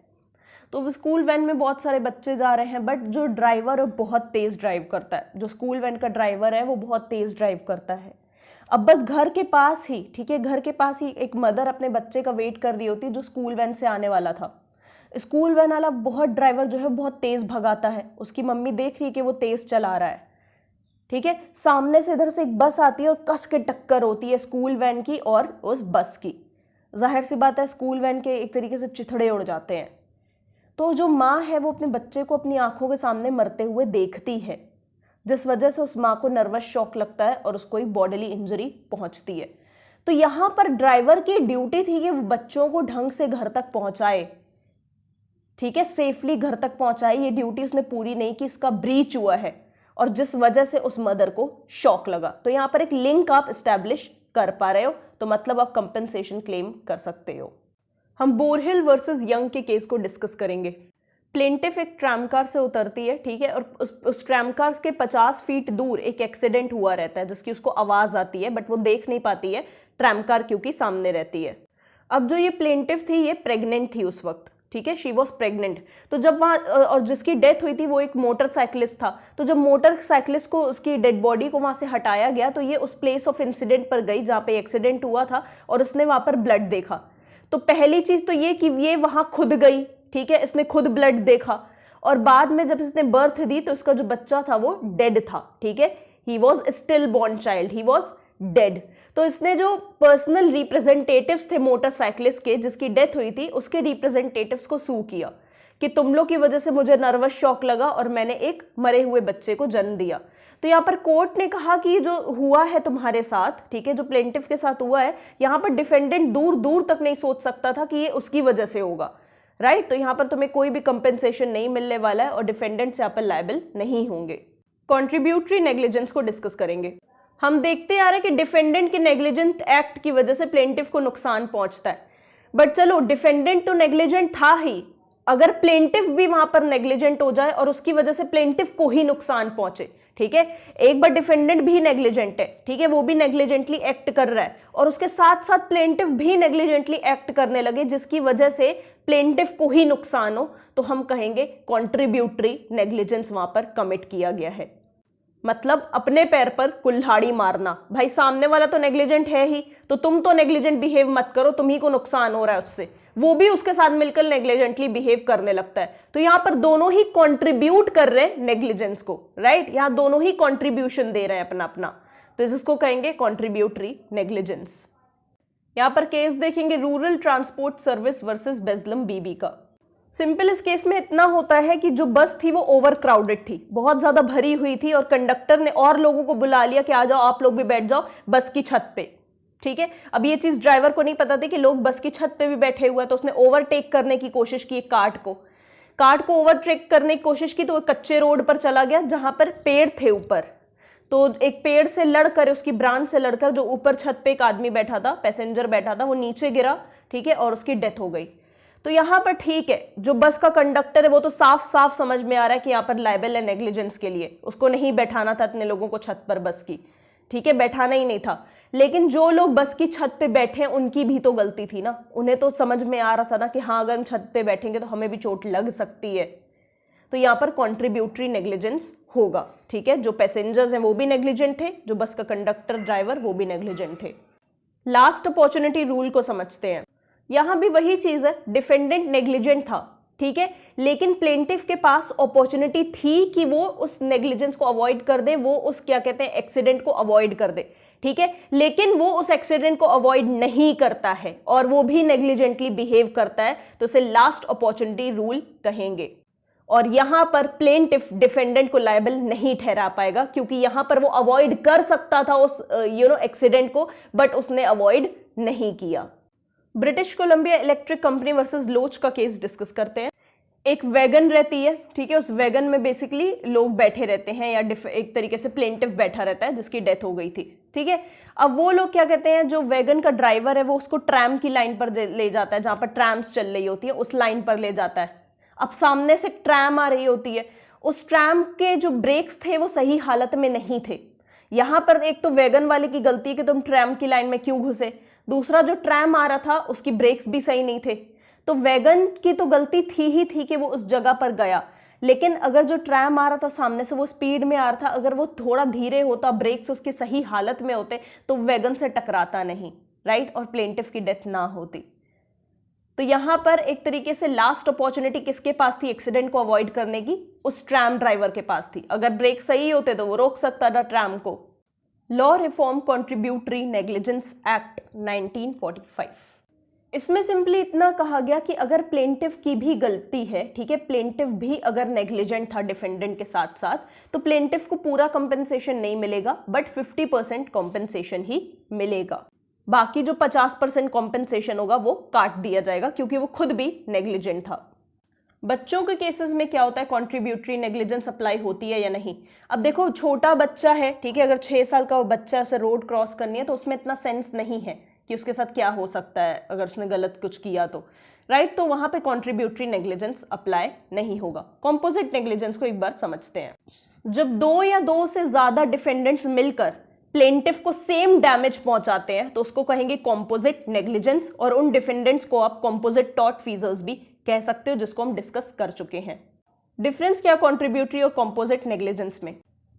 तो स्कूल वैन में बहुत सारे बच्चे जा रहे हैं, बट जो ड्राइवर है बहुत तेज ड्राइव करता है, जो स्कूल वैन का ड्राइवर है वो बहुत तेज ड्राइव करता है। अब बस घर के पास ही, ठीक है, घर के पास ही एक मदर अपने बच्चे का वेट कर रही होती है जो स्कूल वैन से आने वाला था। स्कूल वैन वाला बहुत ड्राइवर जो है बहुत तेज भगाता है, उसकी मम्मी देख रही है कि वो तेज चला रहा है, ठीक है, सामने से इधर से एक बस आती है और कस के टक्कर होती है स्कूल वैन की और उस बस की। जाहिर सी बात है स्कूल वैन के एक तरीके से चिथड़े उड़ जाते हैं। तो जो माँ है वो अपने बच्चे को अपनी आंखों के सामने मरते हुए देखती है, जिस वजह से उस माँ को नर्वस शॉक लगता है और उसको एक बॉडीली इंजरी पहुंचती है। तो यहाँ पर ड्राइवर की ड्यूटी थी कि वो बच्चों को ढंग से घर तक पहुंचाए, ठीक है, सेफली घर तक पहुंचाए। ये ड्यूटी उसने पूरी नहीं की, इसका ब्रीच हुआ है और जिस वजह से उस मदर को शॉक लगा। तो यहाँ पर एक लिंक आप एस्टैब्लिश कर पा रहे हो, तो मतलब आप कंपेंसेशन क्लेम कर सकते हो। हम बोरहिल वर्सेस यंग के केस को डिस्कस करेंगे। प्लेंटिफ एक ट्रैम कार से उतरती है, ठीक है, और उस ट्रैम कार के 50 फीट दूर एक एक्सीडेंट हुआ रहता है जिसकी उसको आवाज आती है, बट वो देख नहीं पाती है, ट्रैम कार क्योंकि सामने रहती है। अब जो ये प्लेंटिफ थी ये प्रेग्नेंट थी उस वक्त, ठीक है, शी वॉज प्रेग्नेंट। तो जब वहाँ और जिसकी डेथ हुई थी वो एक मोटरसाइकिलिस्ट था, तो जब मोटरसाइकिलिस्ट को उसकी डेड बॉडी को वहाँ से हटाया गया तो ये उस प्लेस ऑफ इंसिडेंट पर गई जहाँ पे एक्सीडेंट हुआ था और उसने वहाँ पर ब्लड देखा। तो पहली चीज तो ये कि ये वहां खुद गई, ठीक है, इसने खुद ब्लड देखा, और बाद में जब इसने बर्थ दी तो इसका जो बच्चा था वो डेड था, ठीक है, he was still born child, he was dead. तो इसने जो पर्सनल रिप्रेजेंटेटिव्स थे मोटरसाइकिलिस्ट के जिसकी डेथ हुई थी उसके रिप्रेजेंटेटिव्स को सू किया कि तुम लोग की वजह से मुझे नर्वस शॉक लगा और मैंने एक मरे हुए बच्चे को जन्म दिया। तो यहाँ पर कोर्ट ने कहा कि जो हुआ है तुम्हारे साथ, ठीक है, जो प्लेंटिफ के साथ हुआ है, यहाँ पर डिफेंडेंट दूर दूर तक नहीं सोच सकता था कि ये उसकी वजह से होगा, राइट। तो यहाँ पर तुम्हें कोई भी कंपेंसेशन नहीं मिलने वाला है और डिफेंडेंट्स यहाँ पर लायबल नहीं होंगे। कॉन्ट्रीब्यूटरी नेग्लिजेंस को डिस्कस करेंगे। हम देखते आ रहे कि डिफेंडेंट के नेग्लिजेंट एक्ट की वजह से प्लेंटिफ को नुकसान पहुंचता है, बट चलो डिफेंडेंट तो नेग्लिजेंट था ही, अगर प्लेंटिफ भी वहां पर नेग्लिजेंट हो जाए और उसकी वजह से प्लेंटिफ को ही नुकसान पहुंचे, ठीक है, एक बार डिफेंडेंट भी नेग्लिजेंट है, ठीक है, वो भी नेग्लिजेंटली एक्ट कर रहा है और उसके साथ साथ प्लेंटिफ भी नेग्लिजेंटली एक्ट करने लगे जिसकी वजह से प्लेंटिफ को ही नुकसान हो, तो हम कहेंगे कॉन्ट्रीब्यूटरी नेग्लिजेंस वहां पर कमिट किया गया है। मतलब अपने पैर पर कुल्हाड़ी मारना, भाई सामने वाला तो नेग्लिजेंट है ही, तो तुम तो नेग्लिजेंट बिहेव मत करो, तुम्ही को नुकसान हो रहा है उससे, वो भी उसके साथ मिलकर नेग्लिजेंटली बिहेव करने लगता है। तो यहां पर दोनों ही कंट्रीब्यूट कर रहे हैं नेग्लिजेंस को, राइट, यहां दोनों ही कंट्रीब्यूशन दे रहे हैं अपना अपना, तो इसको कहेंगे कंट्रीब्यूटरी नेग्लिजेंस। यहां पर केस देखेंगे रूरल ट्रांसपोर्ट सर्विस वर्सेस बेजलम बीबी का। सिंपल इस केस में इतना होता है कि जो बस थी वो ओवर क्राउडेड थी, बहुत ज्यादा भरी हुई थी और कंडक्टर ने और लोगों को बुला लिया कि आ जाओ आप लोग भी बैठ जाओ बस की छत पे, ठीक है। अब ये चीज ड्राइवर को नहीं पता थी कि लोग बस की छत पे भी बैठे हुए हैं, तो उसने ओवरटेक करने की कोशिश की कार्ट को। कार को ओवरटेक करने की कोशिश की तो वो कच्चे रोड पर चला गया जहां पर पेड़ थे ऊपर, तो एक पेड़ से लड़कर, उसकी ब्रांच से लड़कर जो ऊपर छत पे एक आदमी बैठा था, पैसेंजर बैठा था, वो नीचे गिरा, ठीक है, और उसकी डेथ हो गई। तो यहां पर ठीक है, जो बस का कंडक्टर है वो तो साफ साफ समझ में आ रहा है कि यहां पर लायबल है नेग्लिजेंस के लिए, उसको नहीं बैठाना था इतने लोगों को छत पर बस की, ठीक है, बैठाना ही नहीं था। लेकिन जो लोग बस की छत पे बैठे हैं उनकी भी तो गलती थी ना, उन्हें तो समझ में आ रहा था ना कि हाँ अगर हम छत पे बैठेंगे तो हमें भी चोट लग सकती है, तो यहाँ पर कॉन्ट्रीब्यूटरी नेग्लिजेंस होगा, ठीक है। जो पैसेंजर्स हैं वो भी नेग्लिजेंट थे, जो बस का कंडक्टर ड्राइवर वो भी नेग्लिजेंट थे। लास्ट अपॉर्चुनिटी रूल को समझते हैं। यहां भी वही चीज है, डिफेंडेंट नेग्लिजेंट था, ठीक है, लेकिन प्लेंटिफ के पास अपॉर्चुनिटी थी कि वो उस नेग्लिजेंस को अवॉइड कर दे, वो उस क्या कहते हैं एक्सीडेंट को अवॉइड कर दे, ठीक है, लेकिन वो उस एक्सीडेंट को अवॉइड नहीं करता है और वो भी नेग्लिजेंटली बिहेव करता है, तो इसे लास्ट अपॉर्चुनिटी रूल कहेंगे। और यहां पर प्लेंटिफ डिफेंडेंट को लायबल नहीं ठहरा पाएगा क्योंकि यहां पर वो अवॉइड कर सकता था उस एक्सीडेंट को, बट उसने अवॉइड नहीं किया। British Columbia electric company versus लोच का केस डिस्कस करते हैं। एक वैगन रहती है, ठीक है, उस वैगन में बेसिकली लोग बैठे रहते हैं या एक तरीके से प्लेंटिफ बैठा रहता है जिसकी डेथ हो गई थी, ठीक है। अब वो लोग क्या कहते हैं, जो वैगन का ड्राइवर है वो उसको ट्रैम की लाइन पर ले जाता है, जहां पर ट्रैम्स चल रही होती है उस लाइन पर ले जाता है। अब सामने से ट्रैम आ रही होती है, उस ट्रैम के जो ब्रेक्स थे वो सही हालत में नहीं थे। यहां पर एक तो वैगन वाले की गलती है कि तुम ट्रैम की लाइन में क्यों घुसे, दूसरा जो ट्रैम आ रहा था उसकी ब्रेक्स भी सही नहीं थे, तो वैगन की तो गलती थी कि वो उस जगह पर गया। लेकिन अगर जो ट्रैम आ रहा था सामने से वो स्पीड में आ रहा था, अगर वो थोड़ा धीरे होता, ब्रेक्स उसकी सही हालत में होते तो वैगन से टकराता नहीं, राइट, और प्लेंटिफ की डेथ ना होती। तो यहां पर एक तरीके से लास्ट अपॉर्चुनिटी किसके पास थी एक्सीडेंट को अवॉइड करने की, उस ट्रैम ड्राइवर के पास थी। अगर ब्रेक सही होते तो वो रोक सकता था ट्रैम को। Law reform contributory negligence act 1945, इसमें सिंपली इतना कहा गया कि अगर प्लेंटिफ की भी गलती है, ठीक है, प्लेंटिफ भी अगर नेग्लिजेंट था डिफेंडेंट के साथ साथ, तो प्लेंटिफ को पूरा कंपेंसेशन नहीं मिलेगा बट 50% कॉम्पेंसेशन ही मिलेगा। बाकी जो 50% कॉम्पेंसेशन होगा वो काट दिया जाएगा क्योंकि वो खुद भी नेग्लिजेंट था। बच्चों के केसेस में क्या होता है, कॉन्ट्रीब्यूटरी नेग्लिजेंस अप्लाई होती है या नहीं। अब देखो छोटा बच्चा है, ठीक है, अगर 6 साल का वो बच्चा उसे रोड क्रॉस करनी है तो उसमें इतना सेंस नहीं है कि उसके साथ क्या हो सकता है अगर उसने गलत कुछ किया तो, राइट, तो वहां पे कॉन्ट्रीब्यूटरी नेग्लिजेंस अप्लाई नहीं होगा। कॉम्पोजिट नेग्लिजेंस को एक बार समझते हैं। जब 2 या 2 से ज्यादा डिफेंडेंट्स मिलकर प्लेंटिफ को सेम डैमेज पहुंचाते हैं तो उसको कहेंगे कॉम्पोजिट नेग्लिजेंस, और उन डिफेंडेंट्स को आप कॉम्पोजिट टॉर्टफीजर्स भी कह सकते हो, जिसको हम डिस्कस कर चुके हैं। डिफरेंस क्या कॉन्ट्रीब्यूटरी और कॉम्पोजिट नेग्लिजेंस में?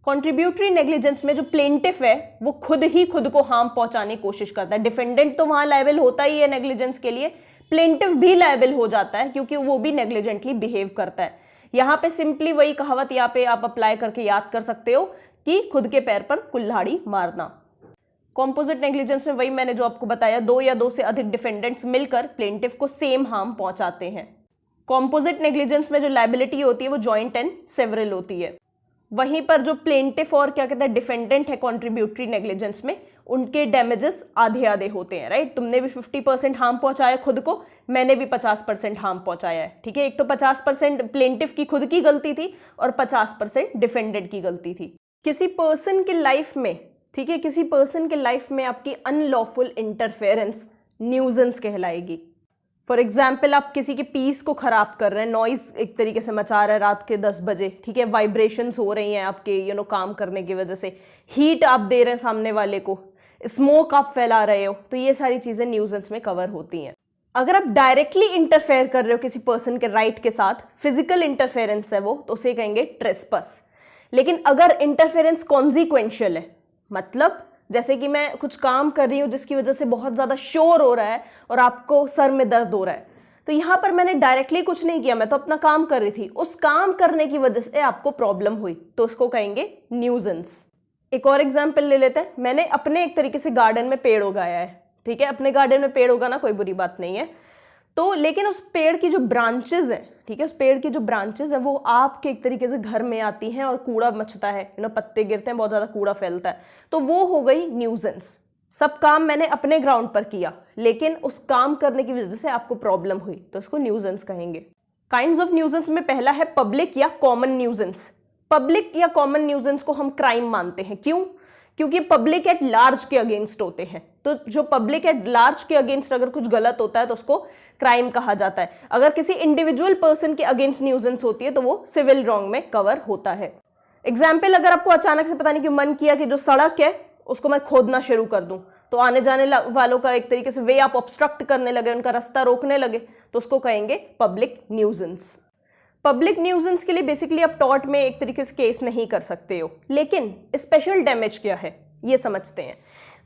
कॉन्ट्रीब्यूटरी नेग्लिजेंस में जो प्लेंटिफ है वो खुद ही खुद को हार्म पहुंचाने की कोशिश करता है। डिफेंडेंट तो वहां लायबल होता ही है नेग्लिजेंस के लिए, प्लेंटिफ भी लायबल हो जाता है क्योंकि वो भी नेग्लिजेंटली बिहेव करता है। यहाँ पे सिंपली वही कहावत यहाँ पे आप अप्लाई करके याद कर सकते हो कि खुद के पैर पर कुल्हाड़ी मारना। कॉम्पोजिट नेग्लिजेंस में वही मैंने जो आपको बताया, 2 या 2 से अधिक डिफेंडेंट्स मिलकर प्लेंटिफ को सेम हार्म पहुंचाते हैं। कॉम्पोजिट नेग्लिजेंस में जो लायबिलिटी होती है वो जॉइंट एंड सेवरल होती है। वहीं पर जो प्लेंटिफ और क्या कहते हैं डिफेंडेंट है कॉन्ट्रीब्यूटरी नेग्लिजेंस में, उनके डैमेजेस आधे आधे होते हैं, राइट। तुमने भी 50% हार्म पहुंचाया खुद को, मैंने भी 50% हार्म पहुंचाया है, ठीक है। एक तो 50% प्लेंटिफ की खुद की गलती थी और 50% डिफेंडेंट की गलती थी। किसी पर्सन के लाइफ में, ठीक है, किसी पर्सन के लाइफ में आपकी अनलॉफुल इंटरफेरेंस न्यूजेंस कहलाएगी। फॉर एग्जाम्पल आप किसी के पीस को खराब कर रहे हैं, नॉइज एक तरीके से मचा रहे हैं रात के 10 बजे, ठीक है, वाइब्रेशंस हो रही हैं आपके काम करने की वजह से, हीट आप दे रहे हैं सामने वाले को, स्मोक आप फैला रहे हो, तो ये सारी चीजें न्यूजेंस में कवर होती हैं। अगर आप डायरेक्टली इंटरफेयर कर रहे हो किसी पर्सन के राइट के साथ, फिजिकल इंटरफेरेंस है वो, तो उसे कहेंगे ट्रेस्पस। लेकिन अगर इंटरफेरेंस कॉन्सिक्वेंशियल है, मतलब जैसे कि मैं कुछ काम कर रही हूँ जिसकी वजह से बहुत ज़्यादा शोर हो रहा है और आपको सर में दर्द हो रहा है, तो यहाँ पर मैंने डायरेक्टली कुछ नहीं किया, मैं तो अपना काम कर रही थी, उस काम करने की वजह से आपको प्रॉब्लम हुई, तो उसको कहेंगे न्यूजेंस। एक और एग्जाम्पल ले लेते हैं। मैंने अपने एक तरीके से गार्डन में पेड़ उगाया है, ठीक है, अपने गार्डन में पेड़ उगाना कोई बुरी बात नहीं है, तो लेकिन उस पेड़ की जो ब्रांचेज हैं, ठीक है, उस पेड़ की जो ब्रांचेज है वो आपके एक तरीके से घर में आती हैं और कूड़ा मचता है, पत्ते गिरते हैं, बहुत ज़्यादा कूड़ा फैलता है, तो वो हो गई न्यूजेंस। सब काम मैंने अपने ग्राउंड पर किया लेकिन उस काम करने की वजह से आपको प्रॉब्लम हुई, तो इसको न्यूजेंस कहेंगे। काइंड्स ऑफ न्यूजेंस में पहला है पब्लिक या कॉमन न्यूजेंस। पब्लिक या कॉमन न्यूजेंस को हम क्राइम मानते हैं। क्यों? क्योंकि पब्लिक एट लार्ज के अगेंस्ट होते हैं। तो जो पब्लिक एट लार्ज के अगेंस्ट अगर कुछ गलत होता है तो उसको क्राइम कहा जाता है। अगर किसी इंडिविजुअल पर्सन के अगेंस्ट न्यूजेंस होती है तो वो सिविल रॉन्ग में कवर होता है। एग्जाम्पल, अगर आपको अचानक से पता नहीं क्यों मन किया कि जो सड़क है उसको मैं खोदना शुरू कर दूं, तो आने जाने वालों का एक तरीके से वे आप ऑब्स्ट्रक्ट करने लगे, उनका रास्ता रोकने लगे, तो उसको कहेंगे पब्लिक न्यूजेंस। पब्लिक न्यूजेंस के लिए बेसिकली आप टॉर्ट में एक तरीके से केस नहीं कर सकते हो, लेकिन स्पेशल डैमेज क्या है ये समझते हैं।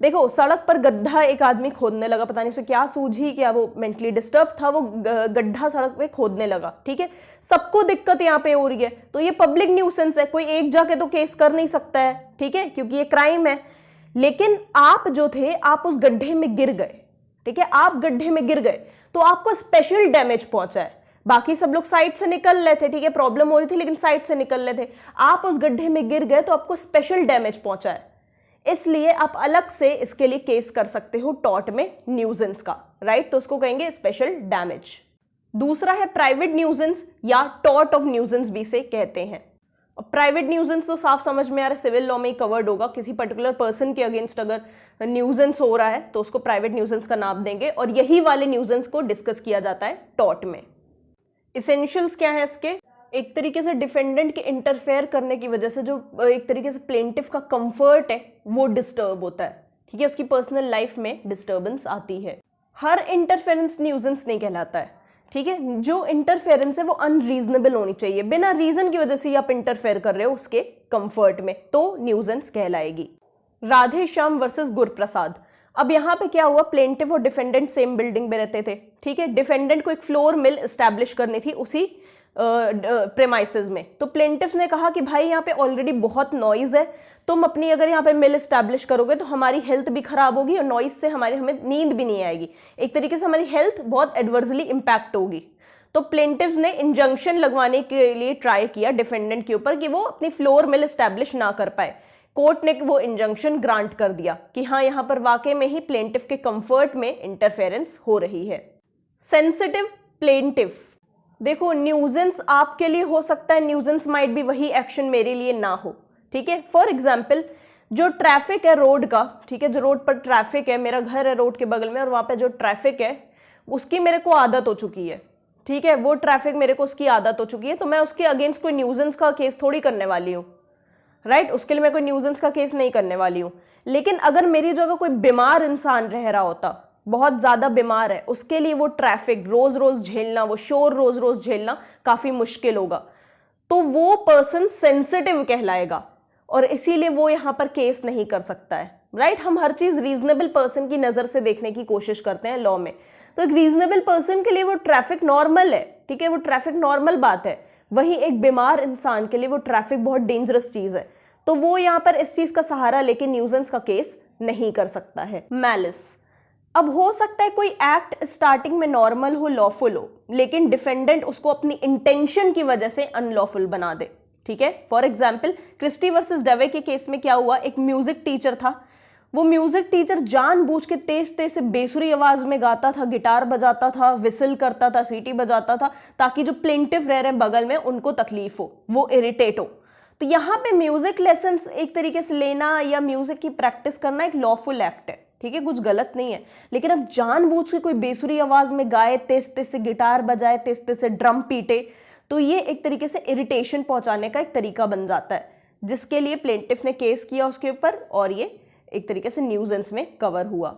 देखो, सड़क पर गड्ढा एक आदमी खोदने लगा, पता नहीं उसे क्या सूझी, क्या वो मेंटली डिस्टर्ब था, वो गड्ढा सड़क पे खोदने लगा, ठीक है, सबको दिक्कत यहाँ पे हो रही है, तो ये पब्लिक न्यूसेंस है। कोई एक जाके तो केस कर नहीं सकता है, ठीक है, क्योंकि ये क्राइम है। लेकिन आप जो थे, आप उस गड्ढे में गिर गए, ठीक है, आप गड्ढे में गिर गए तो आपको स्पेशल डैमेज पहुंचा है। बाकी सब लोग साइड से निकल रहे थे, ठीक है, प्रॉब्लम हो रही थी लेकिन साइड से निकल रहे थे, आप उस गड्ढे में गिर गए तो आपको स्पेशल डैमेज पहुंचा है। इसलिए आप अलग से इसके लिए केस कर सकते हो टॉर्ट में न्यूजेंस का, राइट, तो उसको कहेंगे स्पेशल डैमेज। दूसरा है प्राइवेट न्यूजेंस या टॉर्ट ऑफ न्यूजेंस भी से कहते हैं। प्राइवेट न्यूजेंस तो साफ समझ में आ रहा है, सिविल लॉ में ही कवर्ड होगा। किसी पर्टिकुलर पर्सन के अगेंस्ट अगर न्यूजेंस हो रहा है तो उसको प्राइवेट न्यूजेंस का नाम देंगे, और यही वाले न्यूजेंस को डिस्कस किया जाता है टॉर्ट में। इसेंशियल्स क्या है इसके? एक तरीके से डिफेंडेंट के इंटरफेयर करने की वजह से जो एक तरीके से प्लेंटिफ का कंफर्ट है वो डिस्टर्ब होता है, ठीक है, उसकी पर्सनल लाइफ में डिस्टर्बेंस आती है। हर इंटरफेरेंस न्यूजेंस नहीं कहलाता है, ठीक है, जो इंटरफेरेंस है वो अनरीजनेबल होनी चाहिए, बिना रीजन की वजह से आप इंटरफेयर कर रहे हो उसके कंफर्ट में, तो न्यूजेंस कहलाएगी। राधे श्याम वर्सेस गुरप्रसाद। अब यहाँ पे क्या हुआ, प्लेंटिफ और डिफेंडेंट सेम बिल्डिंग में रहते थे, ठीक है, डिफेंडेंट को एक फ्लोर मिल एस्टैब्लिश करनी थी उसी प्रेमाइसेस में, तो प्लेंटिफ्स ने कहा कि भाई यहाँ पे ऑलरेडी बहुत नॉइज है, तुम अपनी अगर यहाँ पे मिल एस्टैब्लिश करोगे तो हमारी हेल्थ भी खराब होगी और नॉइज से हमें नींद भी नहीं आएगी, एक तरीके से हमारी हेल्थ बहुत एडवर्सली इंपैक्ट होगी। तो प्लेंटिफ्स ने इंजंक्शन लगवाने के लिए ट्राई किया डिफेंडेंट के ऊपर कि वो अपनी फ्लोर मिल एस्टैब्लिश ना कर पाए। कोर्ट ने वो इंजंक्शन ग्रांट कर दिया कि हाँ, यहाँ पर वाकई में ही प्लेंटिफ के कंफर्ट में इंटरफेरेंस हो रही है। सेंसिटिव प्लेंटिफ, देखो न्यूजेंस आपके लिए हो सकता है, न्यूजेंस माइट भी वही एक्शन मेरे लिए ना हो, ठीक है। फॉर एग्जाम्पल, जो ट्रैफिक है रोड का, ठीक है, जो रोड पर ट्रैफिक है, मेरा घर है रोड के बगल में और वहाँ पे जो ट्रैफिक है उसकी मेरे को आदत हो चुकी है, ठीक है, वो ट्रैफिक मेरे को उसकी आदत हो चुकी है, तो मैं उसके अगेंस्ट कोई न्यूजेंस का केस थोड़ी करने वाली हूँ, राइट, उसके लिए मैं कोई न्यूजेंस का केस नहीं करने वाली हूँ। लेकिन अगर मेरी जगह कोई बीमार इंसान रह रहा होता, बहुत ज्यादा बीमार है, उसके लिए वो ट्रैफिक रोज रोज झेलना, वो शोर रोज रोज झेलना काफी मुश्किल होगा, तो वो पर्सन सेंसिटिव कहलाएगा और इसीलिए वो यहाँ पर केस नहीं कर सकता है, राइट। हम हर चीज रीजनेबल पर्सन की नजर से देखने की कोशिश करते हैं लॉ में, तो एक रीजनेबल पर्सन के लिए वो ट्रैफिक नॉर्मल है, ठीक है, वो ट्रैफिक नॉर्मल बात है। वहीं एक बीमार इंसान के लिए वो ट्रैफिक बहुत डेंजरस चीज है, तो वो यहाँ पर इस चीज का सहारा लेके न्यूजेंस का केस नहीं कर सकता है। मैलिस, अब हो सकता है कोई एक्ट स्टार्टिंग में नॉर्मल हो, लॉफुल हो, लेकिन डिफेंडेंट उसको अपनी इंटेंशन की वजह से अनलॉफुल बना दे, ठीक है। For example, Christie versus Davey के केस में क्या हुआ, एक म्यूजिक टीचर था, वो म्यूजिक टीचर जानबूझ के तेज तेज से बेसुरी आवाज में गाता था, गिटार बजाता था, विसल करता था, सीटी बजाता था, ताकि जो प्लेंटिफ रह रहे हैं बगल में उनको तकलीफ हो, वो इरिटेट हो। तो यहाँ पे म्यूजिक लेसन्स एक तरीके से लेना या म्यूजिक की प्रैक्टिस करना एक लॉफुल एक्ट है, ठीक है, कुछ गलत नहीं है। लेकिन अब जानबूझ के कोई बेसुरी आवाज में गाए, तेज तेज से गिटार बजाए, तेज तेज से ड्रम पीटे, तो ये एक तरीके से इरिटेशन पहुंचाने का एक तरीका बन जाता है, जिसके लिए प्लेंटिफ ने केस किया उसके ऊपर और ये एक तरीके से न्यूजेंस में कवर हुआ।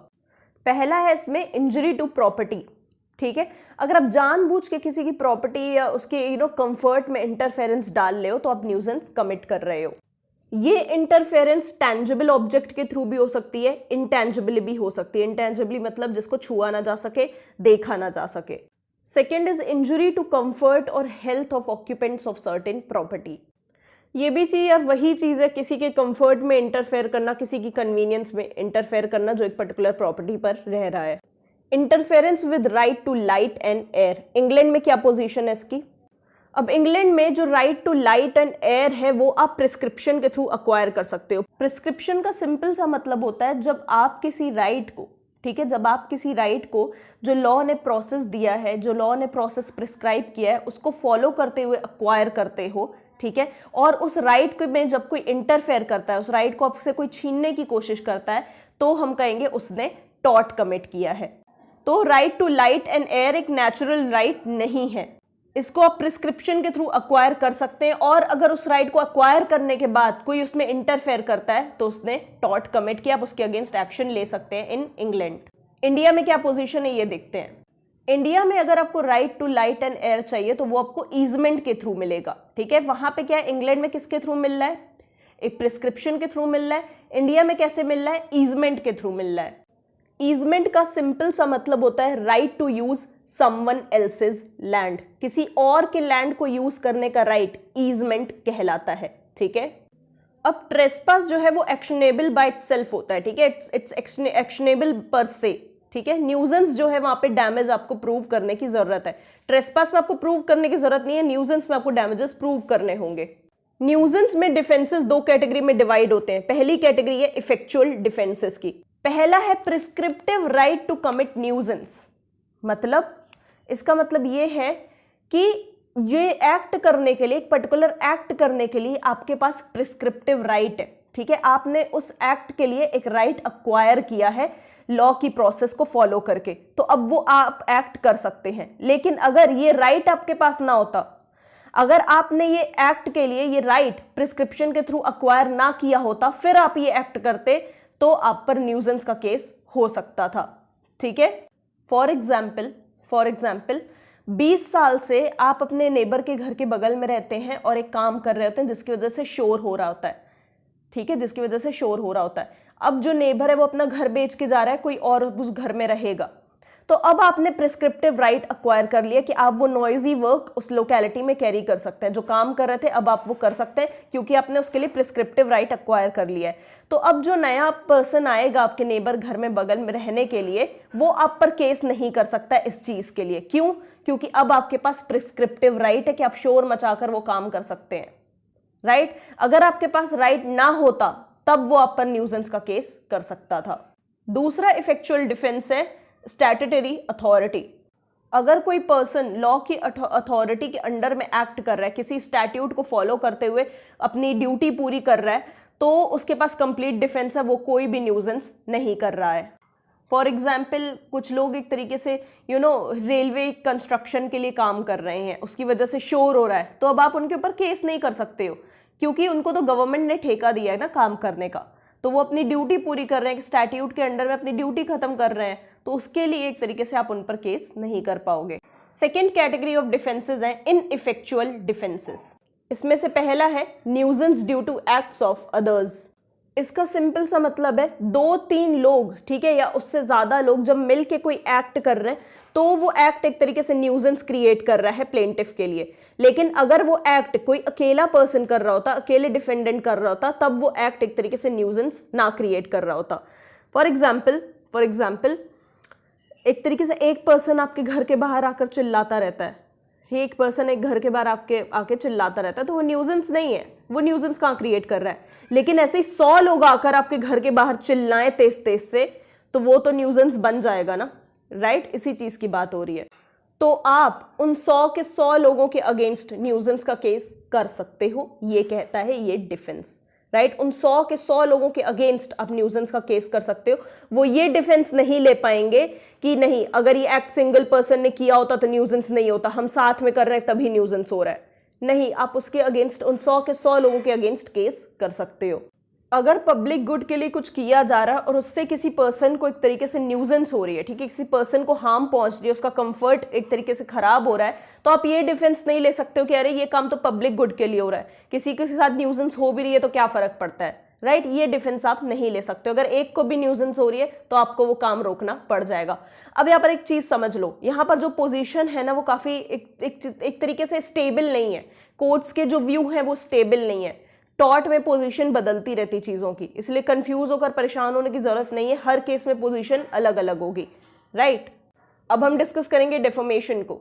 पहला है इसमें इंजरी टू प्रॉपर्टी, ठीक है, अगर आप जानबूझ के किसी की प्रॉपर्टी या उसके कंफर्ट में इंटरफेरेंस डाल रहे हो तो आप न्यूजेंस कमिट कर रहे हो। ये इंटरफेरेंस टैंजिबल ऑब्जेक्ट के थ्रू भी हो सकती है, इंटैंजिबल भी हो सकती है। इंटैंजिबली मतलब जिसको छुआ ना जा सके, देखा ना जा सके। Second is injury to comfort और health of occupants of certain property. ये भी चीज यार वही चीज है, किसी के कंफर्ट में इंटरफेयर करना, किसी की कन्वीनियंस में इंटरफेयर करना जो एक पर्टिकुलर प्रॉपर्टी पर रह रहा है। Interference with right to light and air, England में क्या पोजीशन है इसकी? अब इंग्लैंड में जो right to light and air है वो आप प्रिस्क्रिप्शन के थ्रू अक्वायर कर सकते हो। प्रिस्क्रिप्शन का सिंपल सा मतलब होता है जब आप किसी राइट को ठीक है, जब आप किसी राइट को जो लॉ ने प्रोसेस दिया है, जो लॉ ने प्रोसेस प्रिस्क्राइब किया है, उसको फॉलो करते हुए अक्वायर करते हो, ठीक है, और उस राइट में जब कोई इंटरफेयर करता है, उस राइट को आपसे कोई छीनने की कोशिश करता है, तो हम कहेंगे उसने टॉर्ट कमिट किया है। तो right to light and air एक नेचुरल राइट नहीं है, इसको आप प्रिस्क्रिप्शन के थ्रू अक्वायर कर सकते हैं, और अगर उस राइट को अक्वायर करने के बाद कोई उसमें इंटरफेयर करता है तो उसने टॉर्ट कमिट किया, आप उसके अगेंस्ट एक्शन ले सकते हैं इन इंग्लैंड। इंडिया में क्या पोजीशन है ये देखते हैं। इंडिया में अगर आपको right to light and air चाहिए तो वो आपको ईजमेंट के थ्रू मिलेगा, ठीक है। वहां पे क्या है, इंग्लैंड में किसके थ्रू मिल रहा है, एक प्रिस्क्रिप्शन के थ्रू मिल रहा है। इंडिया में कैसे मिल रहा है, ईजमेंट के थ्रू मिल रहा है। ईजमेंट का सिंपल सा मतलब होता है right to use someone else's land, किसी और के लैंड को यूज करने का राइट ईजमेंट कहलाता है, ठीक है। अब ट्रेसपास जो है वो एक्शनेबल बाय इटसेल्फ होता है, ठीक है, इट्स एक्शनेबल पर से, ठीक है। न्यूजेंस जो है वहां पे डैमेज आपको प्रूव करने की जरूरत है, ट्रेसपास में आपको प्रूव करने की जरूरत नहीं है, न्यूजेंस में आपको डैमेजेस प्रूव करने होंगे। न्यूजेंस में डिफेंसेस दो कैटेगरी में डिवाइड होते हैं। पहली कैटेगरी है इफेक्चुअल डिफेंसेस की। पहला है प्रिस्क्रिप्टिव राइट टू कमिट न्यूजेंस, मतलब इसका मतलब ये है कि ये एक्ट करने के लिए, एक पर्टिकुलर एक्ट करने के लिए आपके पास प्रिस्क्रिप्टिव राइट है, ठीक है। आपने उस एक्ट के लिए एक राइट अक्वायर किया है लॉ की प्रोसेस को फॉलो करके, तो अब वो आप एक्ट कर सकते हैं। लेकिन अगर ये राइट आपके पास ना होता, अगर आपने ये एक्ट के लिए ये राइट प्रिस्क्रिप्शन के थ्रू अक्वायर ना किया होता, फिर आप ये एक्ट करते, तो आप पर न्यूजेंस का केस हो सकता था, ठीक है। फॉर एग्जाम्पल 20 साल से आप अपने नेबर के घर के बगल में रहते हैं और एक काम कर रहे होते हैं जिसकी वजह से शोर हो रहा होता है, ठीक है, जिसकी वजह से शोर हो रहा होता है। अब जो नेबर है वो अपना घर बेच के जा रहा है, कोई और उस घर में रहेगा, तो अब आपने प्रिस्क्रिप्टिव राइट अक्वायर कर लिया कि आप वो नॉइजी वर्क उस लोकेलिटी में कैरी कर सकते हैं, जो काम कर रहे थे अब आप वो कर सकते हैं, क्योंकि आपने उसके लिए प्रिस्क्रिप्टिव राइट अक्वायर कर लिया है। तो अब जो नया पर्सन आएगा आपके नेबर घर में बगल में रहने के लिए, वो आप पर केस नहीं कर सकता इस चीज के लिए। क्यों? क्योंकि अब आपके पास प्रिस्क्रिप्टिव राइट है कि आप शोर मचाकर वो काम कर सकते हैं, राइट। अगर आपके पास राइट ना होता तब वो आप पर न्यूजेंस का केस कर सकता था। दूसरा इफेक्चुअल डिफेंस है स्टैट्यूटरी अथॉरिटी। अगर कोई पर्सन लॉ की अथॉरिटी के अंडर में एक्ट कर रहा है, किसी स्टैट्यूट को फॉलो करते हुए अपनी ड्यूटी पूरी कर रहा है, तो उसके पास कंप्लीट डिफेंस है, वो कोई भी न्यूजेंस नहीं कर रहा है। फॉर एग्जाम्पल कुछ लोग एक तरीके से रेलवे कंस्ट्रक्शन के लिए काम कर रहे हैं, उसकी वजह से शोर हो रहा है, तो अब आप उनके ऊपर केस नहीं कर सकते हो, क्योंकि उनको तो गवर्नमेंट ने ठेका दिया है ना काम करने का, तो वो अपनी ड्यूटी पूरी कर रहे हैं, स्टैट्यूट के अंडर में अपनी ड्यूटी खत्म कर रहे हैं, तो उसके लिए एक तरीके से आप उन पर केस नहीं कर पाओगे। सेकेंड कैटेगरी ऑफ डिफेंसेस है इनइफेक्चुअल डिफेंसेस। इसमें से पहला है nuisance due to acts of others. इसका सिंपल सा मतलब है 2-3 लोग, ठीक है, या उससे ज्यादा लोग जब मिल के कोई एक्ट कर रहे हैं, तो वो एक्ट एक तरीके से न्यूजेंस क्रिएट कर रहा है प्लेंटिफ के लिए। लेकिन अगर वो एक्ट कोई अकेला पर्सन कर रहा होता, अकेले डिफेंडेंट कर रहा होता, तब वो एक्ट एक तरीके से न्यूजेंस ना क्रिएट कर रहा होता। फॉर एग्जाम्पल एक तरीके से एक पर्सन आपके घर के बाहर आकर चिल्लाता रहता है, एक पर्सन एक घर के बाहर आके चिल्लाता रहता है, तो वो न्यूजेंस नहीं है, वो न्यूजेंस कहाँ क्रिएट कर रहा है। लेकिन ऐसे ही 100 लोग आकर आपके घर के बाहर चिल्लाएं तेज तेज से, तो वो तो न्यूजेंस बन जाएगा ना, राइट। इसी चीज की बात हो रही है। तो आप उन 100 के 100 लोगों के अगेंस्ट न्यूजेंस का केस कर सकते हो, ये कहता है ये डिफेंस, राइट। उन 100 के 100 लोगों के अगेंस्ट आप न्यूजेंस का केस कर सकते हो। वो ये डिफेंस नहीं ले पाएंगे कि नहीं, अगर ये एक्ट सिंगल पर्सन ने किया होता तो न्यूजेंस नहीं होता, हम साथ में कर रहे हैं तभी न्यूजेंस हो रहा है। नहीं, आप उसके अगेंस्ट, उन 100 के 100 लोगों के अगेंस्ट केस कर सकते हो। अगर पब्लिक गुड के लिए कुछ किया जा रहा है और उससे किसी पर्सन को एक तरीके से न्यूजेंस हो रही है, ठीक है, किसी पर्सन को हार्म पहुंच रही है, उसका कंफर्ट एक तरीके से खराब हो रहा है, तो आप ये डिफेंस नहीं ले सकते हो कि अरे ये काम तो पब्लिक गुड के लिए हो रहा है, किसी के साथ न्यूजेंस हो भी रही है तो क्या फर्क पड़ता है, राइट। ये डिफेंस आप नहीं ले सकते हो। अगर एक को भी न्यूजेंस हो रही है तो आपको वो काम रोकना पड़ जाएगा। अब यहाँ पर एक चीज समझ लो, यहाँ पर जो पोजीशन है ना वो काफी एक तरीके से स्टेबल नहीं है। कोर्ट्स के जो व्यू है वो स्टेबल नहीं है। टॉर्ट में पोजीशन बदलती रहती चीजों की, इसलिए कंफ्यूज होकर परेशान होने की जरूरत नहीं है, हर केस में पोजीशन अलग अलग होगी, राइट। अब हम डिस्कस करेंगे डेफेमेशन को।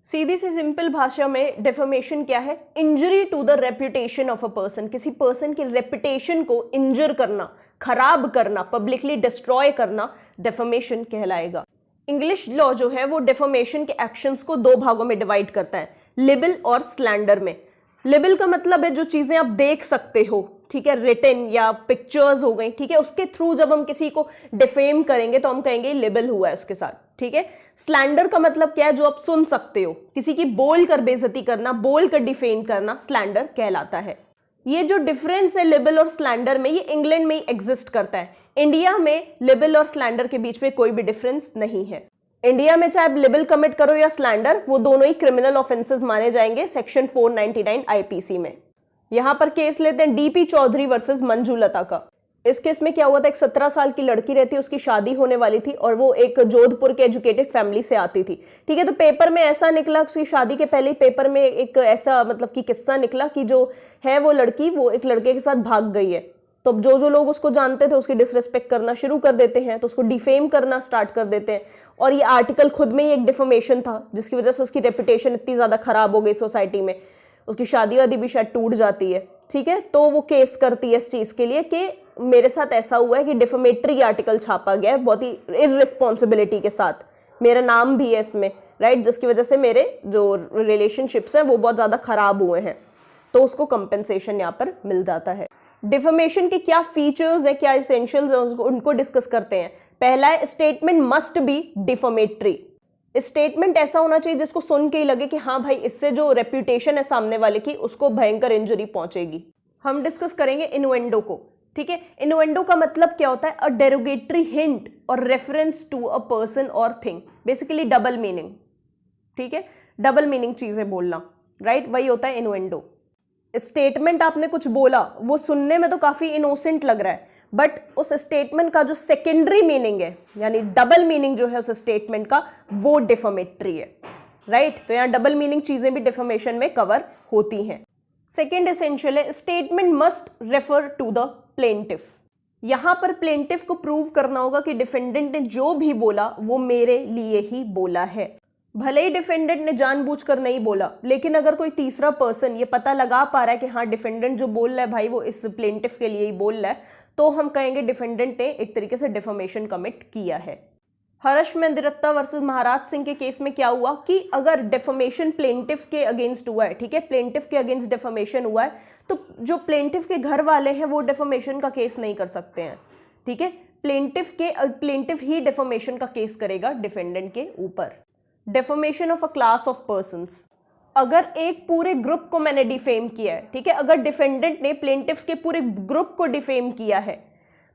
सीधी सी सिंपल भाषा में डेफेमेशन क्या है? Injury to the reputation of a person. किसी पर्सन की रेपुटेशन को इंजर करना, खराब करना, पब्लिकली डिस्ट्रॉय करना, डेफमेशन कहलाएगा। इंग्लिश लॉ जो है वो डेफमेशन के एक्शंस को दो भागों में डिवाइड करता है, लिबिल और स्लैंडर में। लिबिल का मतलब है जो चीजें आप देख सकते हो, ठीक है, रिटन या पिक्चर्स हो गई, ठीक है, उसके थ्रू जब हम किसी को डिफेम करेंगे तो हम कहेंगे लिबिल हुआ है उसके साथ, ठीक है। स्लैंडर का मतलब क्या है, जो आप सुन सकते हो, किसी की बोल कर बेइज्जती करना, बोल कर डिफेम करना स्लैंडर कहलाता है। ये जो डिफरेंस है लिबिल और स्लैंडर में, ये इंग्लैंड में ही एग्जिस्ट करता है। इंडिया में लिबिल और स्लैंडर के बीच में कोई भी डिफरेंस नहीं है। इंडिया में चाहे आप लिबिल कमिट करो या स्लैंडर, वो दोनों ही क्रिमिनल ऑफेंसेस माने जाएंगे सेक्शन 499 आईपीसी में। यहां पर केस लेते हैं डीपी चौधरी वर्सेस मंजू लता का। इस केस में क्या हुआ था, एक 17 साल की लड़की रहती, उसकी शादी होने वाली थी और वो एक जोधपुर के एजुकेटेड फैमिली से आती थी, ठीक है। तो पेपर में ऐसा निकला, उसकी शादी के पहले पेपर में एक ऐसा मतलब कि किस्सा निकला कि जो है वो लड़की वो एक लड़के के साथ भाग गई है। तो जो जो लोग उसको जानते थे उसकी डिसरिस्पेक्ट करना शुरू कर देते हैं, तो उसको डिफेम करना स्टार्ट कर देते हैं। और ये आर्टिकल खुद में ही एक डिफेमेशन था, जिसकी वजह से उसकी रेपुटेशन इतनी ज्यादा खराब हो गई सोसाइटी में, उसकी शादी वादी भी शायद टूट जाती है, ठीक है। तो वो केस करती है इस चीज के लिए कि मेरे साथ ऐसा हुआ है कि डिफेमेटरी आर्टिकल छापा गया है बहुत ही इररिस्पॉन्सिबिलिटी के साथ, मेरा नाम भी है इसमें, राइट, जिसकी वजह से मेरे जो रिलेशनशिप्स हैं वो बहुत ज्यादा खराब हुए हैं, तो उसको कंपेंसेशन यहाँ पर मिल जाता है। डिफेमेशन के क्या फीचर्स है, क्या इसेंशियल्स है, उनको डिस्कस करते हैं। पहला है statement must be defamatory. Statement ऐसा होना चाहिए जिसको सुन के ही लगे कि हाँ भाई इससे जो रेप्यूटेशन है सामने वाले की उसको भयंकर इंजरी पहुंचेगी। हम डिस्कस करेंगे इनुएंडो को, ठीक है। इनुएंडो का मतलब क्या होता है, अ डेरोगेटरी हिंट और रेफरेंस टू अ पर्सन और थिंग, बेसिकली डबल मीनिंग, ठीक है, डबल मीनिंग चीजें बोलना, राइट, वही होता है इनुएंडो। स्टेटमेंट आपने कुछ बोला, वो सुनने में तो काफी इनोसेंट लग रहा है, बट उस स्टेटमेंट का जो सेकेंडरी मीनिंग है, यानी डबल मीनिंग जो है उस स्टेटमेंट का, वो डिफेमेटरी है, राइट। तो यहाँ डबल मीनिंग चीजें भी डिफेमेशन में कवर होती हैं। सेकेंड एसेंशियल है statement must refer to the plaintiff. यहां पर प्लेंटिफ को प्रूव करना होगा कि डिफेंडेंट ने जो भी बोला वो मेरे लिए ही बोला है। भले ही डिफेंडेंट ने जानबूझकर नहीं बोला, लेकिन अगर कोई तीसरा पर्सन ये पता लगा पा रहा है कि हाँ डिफेंडेंट जो बोल रहा है भाई वो इस प्लेंटिफ के लिए ही बोल रहा है, तो हम कहेंगे डिफेंडेंट ने एक तरीके से डिफेमेशन कमिट किया है। हर्ष मेहंदिरत्ता वर्सेस महाराज सिंह के केस में क्या हुआ कि अगर डिफेमेशन प्लेंटिफ के अगेंस्ट हुआ है, ठीक है, प्लेंटिफ के अगेंस्ट डिफेमेशन हुआ है, तो जो प्लेंटिफ के घर वाले हैं वो डिफेमेशन का केस नहीं कर सकते हैं, ठीक है। प्लेंटिफ ही डिफेमेशन का केस करेगा डिफेंडेंट के ऊपर। Defamation of a class of persons, अगर एक पूरे ग्रुप को मैंने डिफेम किया है, ठीक है, अगर डिफेंडेंट ने प्लेंटिफ्स के पूरे ग्रुप को डिफेम किया है,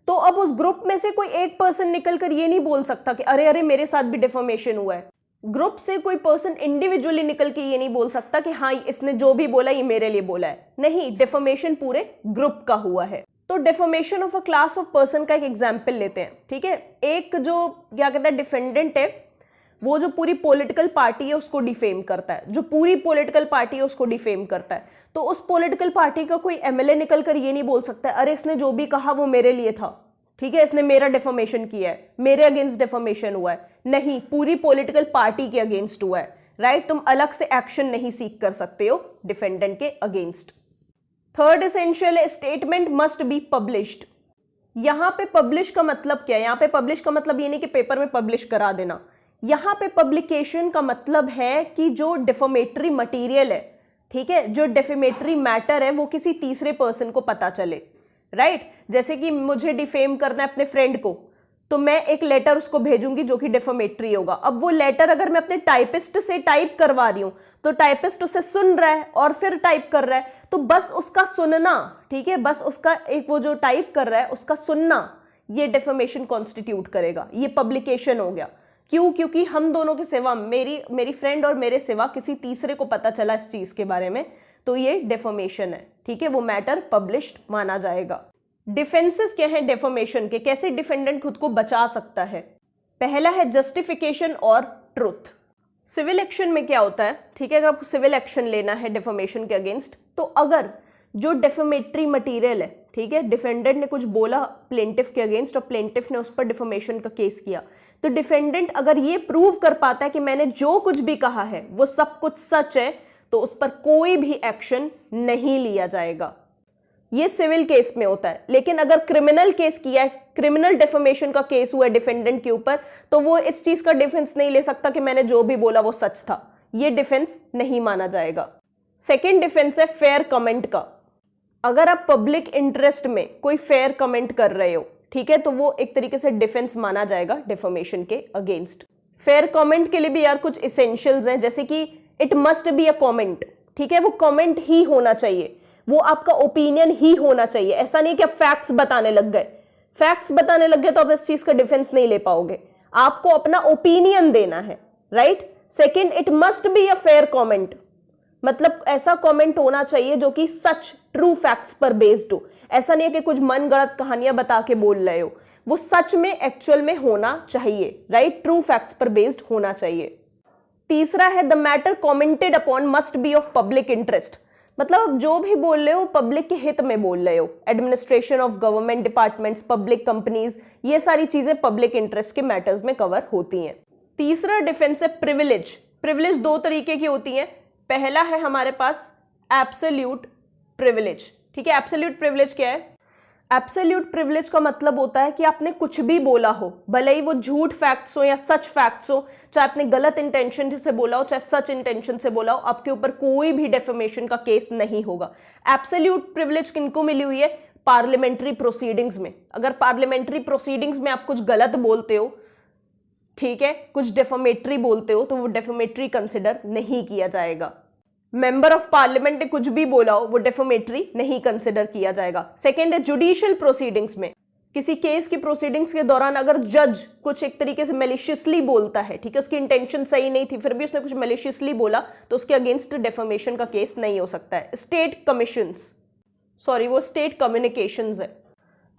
तो अब उस ग्रुप में से कोई एक पर्सन निकलकर ये नहीं बोल सकता कि अरे अरे मेरे साथ भी डिफेमेशन हुआ है। ग्रुप से कोई पर्सन इंडिविजुअली निकल के ये नहीं बोल सकता कि हाँ इसने जो भी बोला ये मेरे लिए बोला है, नहीं, डिफेमेशन पूरे ग्रुप का हुआ है। तो defamation of a class of person का एक एग्जाम्पल लेते हैं, ठीक है। एक जो क्या कहता है डिफेंडेंट है, वो जो पूरी पॉलिटिकल पार्टी है उसको डिफेम करता है, जो पूरी पॉलिटिकल पार्टी है उसको डिफेम करता है, तो उस पॉलिटिकल पार्टी का कोई एमएलए निकलकर ये नहीं बोल सकता अरे इसने जो भी कहा वो मेरे लिए था, ठीक है, इसने मेरा डिफेमेशन किया है, मेरे अगेंस्ट डिफेमेशन हुआ है, नहीं, पूरी पॉलिटिकल पार्टी के अगेंस्ट हुआ है, राइट। तुम अलग से एक्शन नहीं सीख कर सकते हो डिफेंडेंट के अगेंस्ट। थर्ड एसेंशियल है स्टेटमेंट मस्ट बी पब्लिश्ड। यहां पे पब्लिश का मतलब क्या है, यहां पे पब्लिश का मतलब ये नहीं कि पेपर में पब्लिश करा देना, यहां पे पब्लिकेशन का मतलब है कि जो डिफेमेटरी मटेरियल है, ठीक है, जो डिफेमेटरी मैटर है वो किसी तीसरे पर्सन को पता चले, राइट। जैसे कि मुझे डिफेम करना है अपने फ्रेंड को, तो मैं एक लेटर उसको भेजूंगी जो कि डिफेमेटरी होगा। अब वो लेटर अगर मैं अपने टाइपिस्ट से टाइप करवा रही हूं, तो टाइपिस्ट उसे सुन रहा है और फिर टाइप कर रहा है, तो बस उसका सुनना, ठीक है, बस उसका एक वो जो टाइप कर रहा है उसका सुनना, ये डिफेमेशन कॉन्स्टिट्यूट करेगा, ये पब्लिकेशन हो गया। क्यों? क्योंकि हम दोनों के सिवा, मेरी फ्रेंड और मेरे सिवा किसी तीसरे को पता चला इस चीज के बारे में, तो ये डिफेमेशन है, ठीक है, वो मैटर पब्लिश्ड माना जाएगा। डिफेंसेस क्या है डिफेमेशन के, कैसे डिफेंडेंट खुद को बचा सकता है? पहला है जस्टिफिकेशन और ट्रुथ। सिविल एक्शन में क्या होता है, ठीक है, अगर आपको सिविल एक्शन लेना है डिफेमेशन के अगेंस्ट, तो अगर जो डिफेमेटरी मटेरियल है, ठीक है, डिफेंडेंट ने कुछ बोला प्लेंटिफ के अगेंस्ट और प्लेंटिफ ने उस पर डिफेमेशन का केस किया, तो डिफेंडेंट अगर ये प्रूव कर पाता है कि मैंने जो कुछ भी कहा है वो सब कुछ सच है, तो उस पर कोई भी एक्शन नहीं लिया जाएगा। ये सिविल केस में होता है। लेकिन अगर क्रिमिनल केस किया है, क्रिमिनल डिफेमेशन का केस हुआ है डिफेंडेंट के ऊपर, तो वो इस चीज का डिफेंस नहीं ले सकता कि मैंने जो भी बोला वो सच था। ये डिफेंस नहीं माना जाएगा। सेकेंड डिफेंस है फेयर कमेंट का। अगर आप पब्लिक इंटरेस्ट में कोई फेयर कमेंट कर रहे हो, ठीक है, तो वो एक तरीके से डिफेंस माना जाएगा डिफेमेशन के अगेंस्ट। फेयर कमेंट के लिए भी यार कुछ इसेंशियल्स हैं, जैसे कि it must be a comment, ठीक है, वो कमेंट ही होना चाहिए, वो आपका ओपिनियन ही होना चाहिए। ऐसा नहीं कि आप फैक्ट्स बताने लग गए, फैक्ट्स बताने लग गए तो आप इस चीज का डिफेंस नहीं ले पाओगे, आपको अपना ओपिनियन देना है, right. Second, it must be a fair comment, मतलब ऐसा कमेंट होना चाहिए जो कि सच ट्रू फैक्ट्स पर बेस्ड हो। ऐसा नहीं है कि कुछ मन गढ़ंत कहानियां बता के बोल रहे हो, वो सच में एक्चुअल में होना चाहिए, राइट, ट्रू फैक्ट्स पर बेस्ड होना चाहिए। तीसरा है the matter commented upon must be of public interest, मतलब आप जो भी बोल रहे हो पब्लिक के हित में बोल रहे हो। Administration of government departments, public companies, ये सारी चीजें पब्लिक इंटरेस्ट के मैटर्स में कवर होती हैं। तीसरा डिफेंस है प्रिविलेज। प्रिविलेज दो तरीके की होती हैं। पहला है हमारे पास एब्सोल्यूट प्रिविलेज, ठीक है। एब्सोल्यूट प्रिविलेज क्या है? एब्सोल्यूट प्रिविलेज का मतलब होता है कि आपने कुछ भी बोला हो, भले ही वो झूठ फैक्ट्स हो या सच फैक्ट्स हो, चाहे आपने गलत इंटेंशन से बोला हो चाहे सच इंटेंशन से बोला हो, आपके ऊपर कोई भी डेफेमेशन का केस नहीं होगा। एब्सोल्यूट प्रिविलेज किनको मिली हुई है? पार्लियामेंट्री प्रोसीडिंग्स में। अगर पार्लियामेंट्री प्रोसीडिंग्स में आप कुछ गलत बोलते हो, ठीक है, कुछ डेफेमेटरी बोलते हो, तो वो डेफेमेटरी कंसिडर नहीं किया जाएगा। मेंबर ऑफ पार्लियामेंट ने कुछ भी बोला हो, वो डेफेमेटरी नहीं कंसिडर किया जाएगा। सेकेंड है जुडिशियल प्रोसीडिंग्स में। किसी केस की प्रोसीडिंग्स के दौरान अगर जज कुछ एक तरीके से मैलिशियसली बोलता है, ठीक है, उसकी इंटेंशन सही नहीं थी, फिर भी उसने कुछ मैलिशियसली बोला, तो उसके अगेंस्ट डेफेमेशन का केस नहीं हो सकता है। स्टेट कमीशंस, सॉरी वो स्टेट कम्युनिकेशंस है।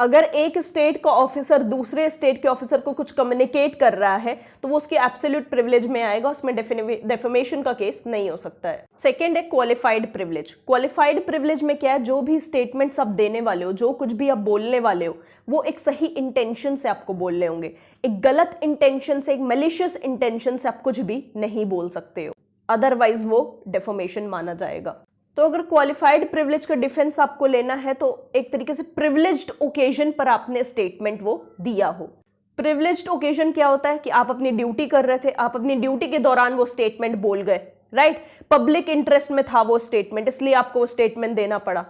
अगर एक स्टेट का ऑफिसर दूसरे स्टेट के ऑफिसर को कुछ कम्युनिकेट कर रहा है, तो वो उसके एब्सोल्यूट प्रिविलेज में आएगा, उसमें डेफेमेशन का केस नहीं हो सकता है। सेकेंड है क्वालिफाइड प्रिविलेज। क्वालिफाइड प्रिविलेज में क्या है? जो भी स्टेटमेंट्स आप देने वाले हो, जो कुछ भी आप बोलने वाले हो, वो एक सही इंटेंशन से आपको बोलने होंगे। एक गलत इंटेंशन से, एक मैलिशियस इंटेंशन से आप कुछ भी नहीं बोल सकते हो, अदरवाइज वो डेफेमेशन माना जाएगा। तो अगर क्वालिफाइड प्रिविलेज का डिफेंस आपको लेना है, तो एक तरीके से प्रिविलेज्ड ओकेजन पर आपने स्टेटमेंट वो दिया हो। प्रिविलेज्ड ओकेजन क्या होता है कि आप अपनी ड्यूटी कर रहे थे, आप अपनी ड्यूटी के दौरान वो स्टेटमेंट बोल गए, राइट। पब्लिक इंटरेस्ट में था वो स्टेटमेंट, इसलिए आपको वो स्टेटमेंट देना पड़ा।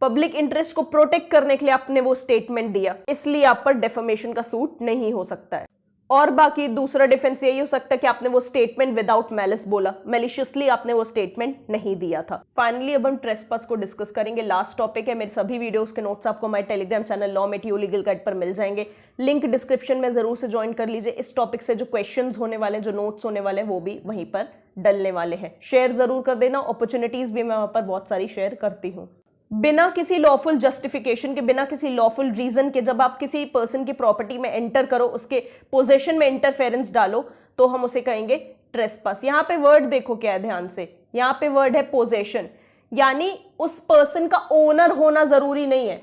पब्लिक इंटरेस्ट को प्रोटेक्ट करने के लिए आपने वो स्टेटमेंट दिया, इसलिए आप पर डेफेमेशन का सूट नहीं हो सकता है। और बाकी दूसरा डिफेंस यही हो सकता है कि आपने वो स्टेटमेंट विदाउट मैलिस बोला, मैलिशियसली आपने वो स्टेटमेंट नहीं दिया था। फाइनली अब हम ट्रेसपास को डिस्कस करेंगे। लास्ट टॉपिक है। मेरे सभी वीडियोस के नोट्स आपको हमारे Telegram channel law mate you legal guide पर मिल जाएंगे, लिंक डिस्क्रिप्शन में जरूर से ज्वाइन कर लीजिए। इस टॉपिक से जो क्वेश्चंस होने वाले, जो नोट्स होने वाले, वो भी वहीं पर डलने वाले हैं। शेयर जरूर कर देना, अपॉर्चुनिटीज भी मैं वहां पर बहुत सारी शेयर करती हूँ। बिना किसी लॉफुल जस्टिफिकेशन के, बिना किसी लॉफुल रीजन के जब आप किसी पर्सन की प्रॉपर्टी में एंटर करो, उसके पोजेशन में इंटरफेरेंस डालो, तो हम उसे कहेंगे ट्रेसपास। यहाँ पे वर्ड देखो क्या है, ध्यान से, यहाँ पे वर्ड है पोजेशन, यानी उस पर्सन का ओनर होना जरूरी नहीं है,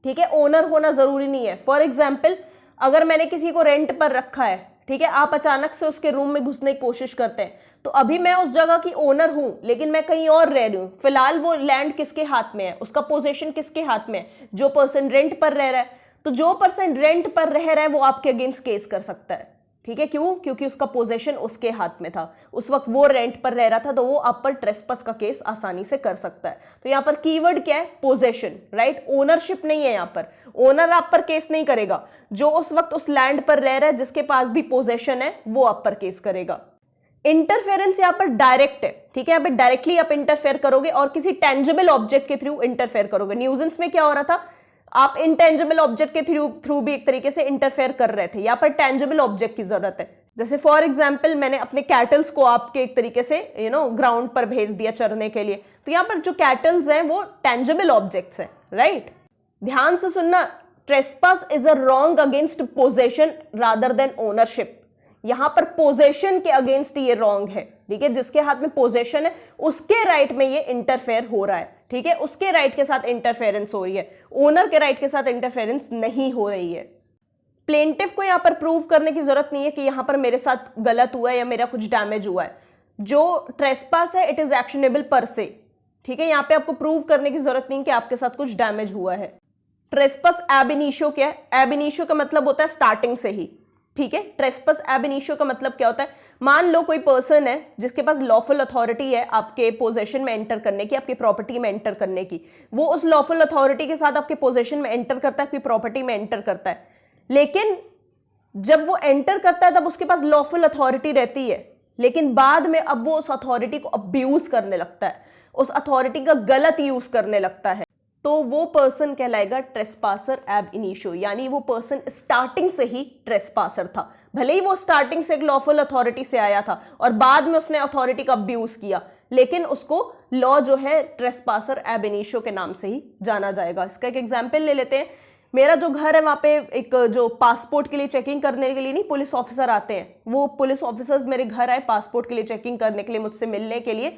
ठीक है, ओनर होना जरूरी नहीं है। फॉर एग्जाम्पल, अगर मैंने किसी को रेंट पर रखा है, ठीक है, आप अचानक से उसके रूम में घुसने की कोशिश करते हैं, तो अभी मैं उस जगह की ओनर हूं, लेकिन मैं कहीं और रह रही हूं। फिलहाल वो लैंड किसके हाथ में है, उसका पोजीशन किसके हाथ में है? जो पर्सन रेंट पर रह रहा है। तो जो पर्सन रेंट पर रह रहा है वो आपके अगेंस्ट केस कर सकता है, ठीक है। क्यों? क्योंकि उसका पोजीशन उसके हाथ में था, उस वक्त वो रेंट पर रह रहा था, तो वो आप पर ट्रेसपास का केस आसानी से कर सकता है। तो यहाँ पर कीवर्ड क्या है? Possession, right. ओनरशिप नहीं है, यहाँ पर ओनर आप पर केस नहीं करेगा, जो उस वक्त उस लैंड पर रह रहा है, जिसके पास भी पोजेशन है, वो आप पर केस करेगा। इंटरफेरेंस यहाँ पर डायरेक्ट है, ठीक है, यहाँ पे डायरेक्टली आप इंटरफेयर करोगे और किसी टेंजिबल ऑब्जेक्ट के थ्रू इंटरफेयर करोगे। न्यूजेंस में क्या हो रहा था? आप इंटेंजिबल ऑब्जेक्ट के थ्रू भी एक तरीके से इंटरफेयर कर रहे थे। यहाँ पर टेंजिबल ऑब्जेक्ट की जरूरत है। जैसे फॉर एग्जाम्पल, मैंने अपने कैटल्स को आपके एक तरीके से ग्राउंड पर भेज दिया चरने के लिए, तो यहाँ पर जो कैटल्स हैं वो टेंजिबल ऑब्जेक्ट्स हैं, राइट। ध्यान से सुनना, trespass is a wrong against possession rather than ownership. यहां पर पोजेशन के अगेंस्ट ये रॉन्ग है, ठीक है। जिसके हाथ में पोजेशन है उसके राइट में ये इंटरफेयर हो रहा है, ठीक है, उसके राइट के साथ इंटरफेरेंस हो रही है, ओनर के राइट के साथ इंटरफेरेंस नहीं हो रही है। प्लेंटिफ को यहां पर प्रूव करने की जरूरत नहीं है कि यहां पर मेरे साथ गलत हुआ है या मेरा कुछ डैमेज हुआ है। जो ट्रेसपास है इट इज एक्शनेबल पर से, ठीक है, यहाँ पे आपको प्रूव करने की जरूरत नहीं कि आपके साथ कुछ डैमेज हुआ है। ट्रेस्पस एब इनिशियो क्या है? एब इनिशियो का मतलब होता है स्टार्टिंग से ही, ठीक है। ट्रेस्पस एब इनिशियो का मतलब क्या होता है? मान लो कोई पर्सन है जिसके पास लॉफुल अथॉरिटी है आपके पोजेशन में एंटर करने की, आपकी प्रॉपर्टी में एंटर करने की, वो उस लॉफुल अथॉरिटी के साथ आपके पोजेशन में एंटर करता है, आपकी प्रॉपर्टी में एंटर करता है, लेकिन जब वो एंटर करता है तब उसके पास लॉफुल अथॉरिटी रहती है, लेकिन बाद में अब वो उस अथॉरिटी को अब्यूज करने लगता है, उस अथॉरिटी का गलत यूज करने लगता है, तो वो पर्सन कहलाएगा ट्रेसपासर एब इनिशियो, यानी वो पर्सन स्टार्टिंग से ही ट्रेसपासर था। भले ही वो स्टार्टिंग से एक लॉफुल अथॉरिटी से आया था और बाद में उसने अथॉरिटी का अब्यूज किया, लेकिन उसको लॉ जो है ट्रेसपासर एब इनिशियो के नाम से ही जाना जाएगा। इसका एक एग्जाम्पल ले लेते हैं। मेरा जो घर है वहां पे एक जो पासपोर्ट के लिए चेकिंग करने के लिए नहीं पुलिस ऑफिसर आते हैं, वो पुलिस ऑफिसर्स मेरे घर आए पासपोर्ट के लिए चेकिंग करने के लिए, मुझसे मिलने के लिए,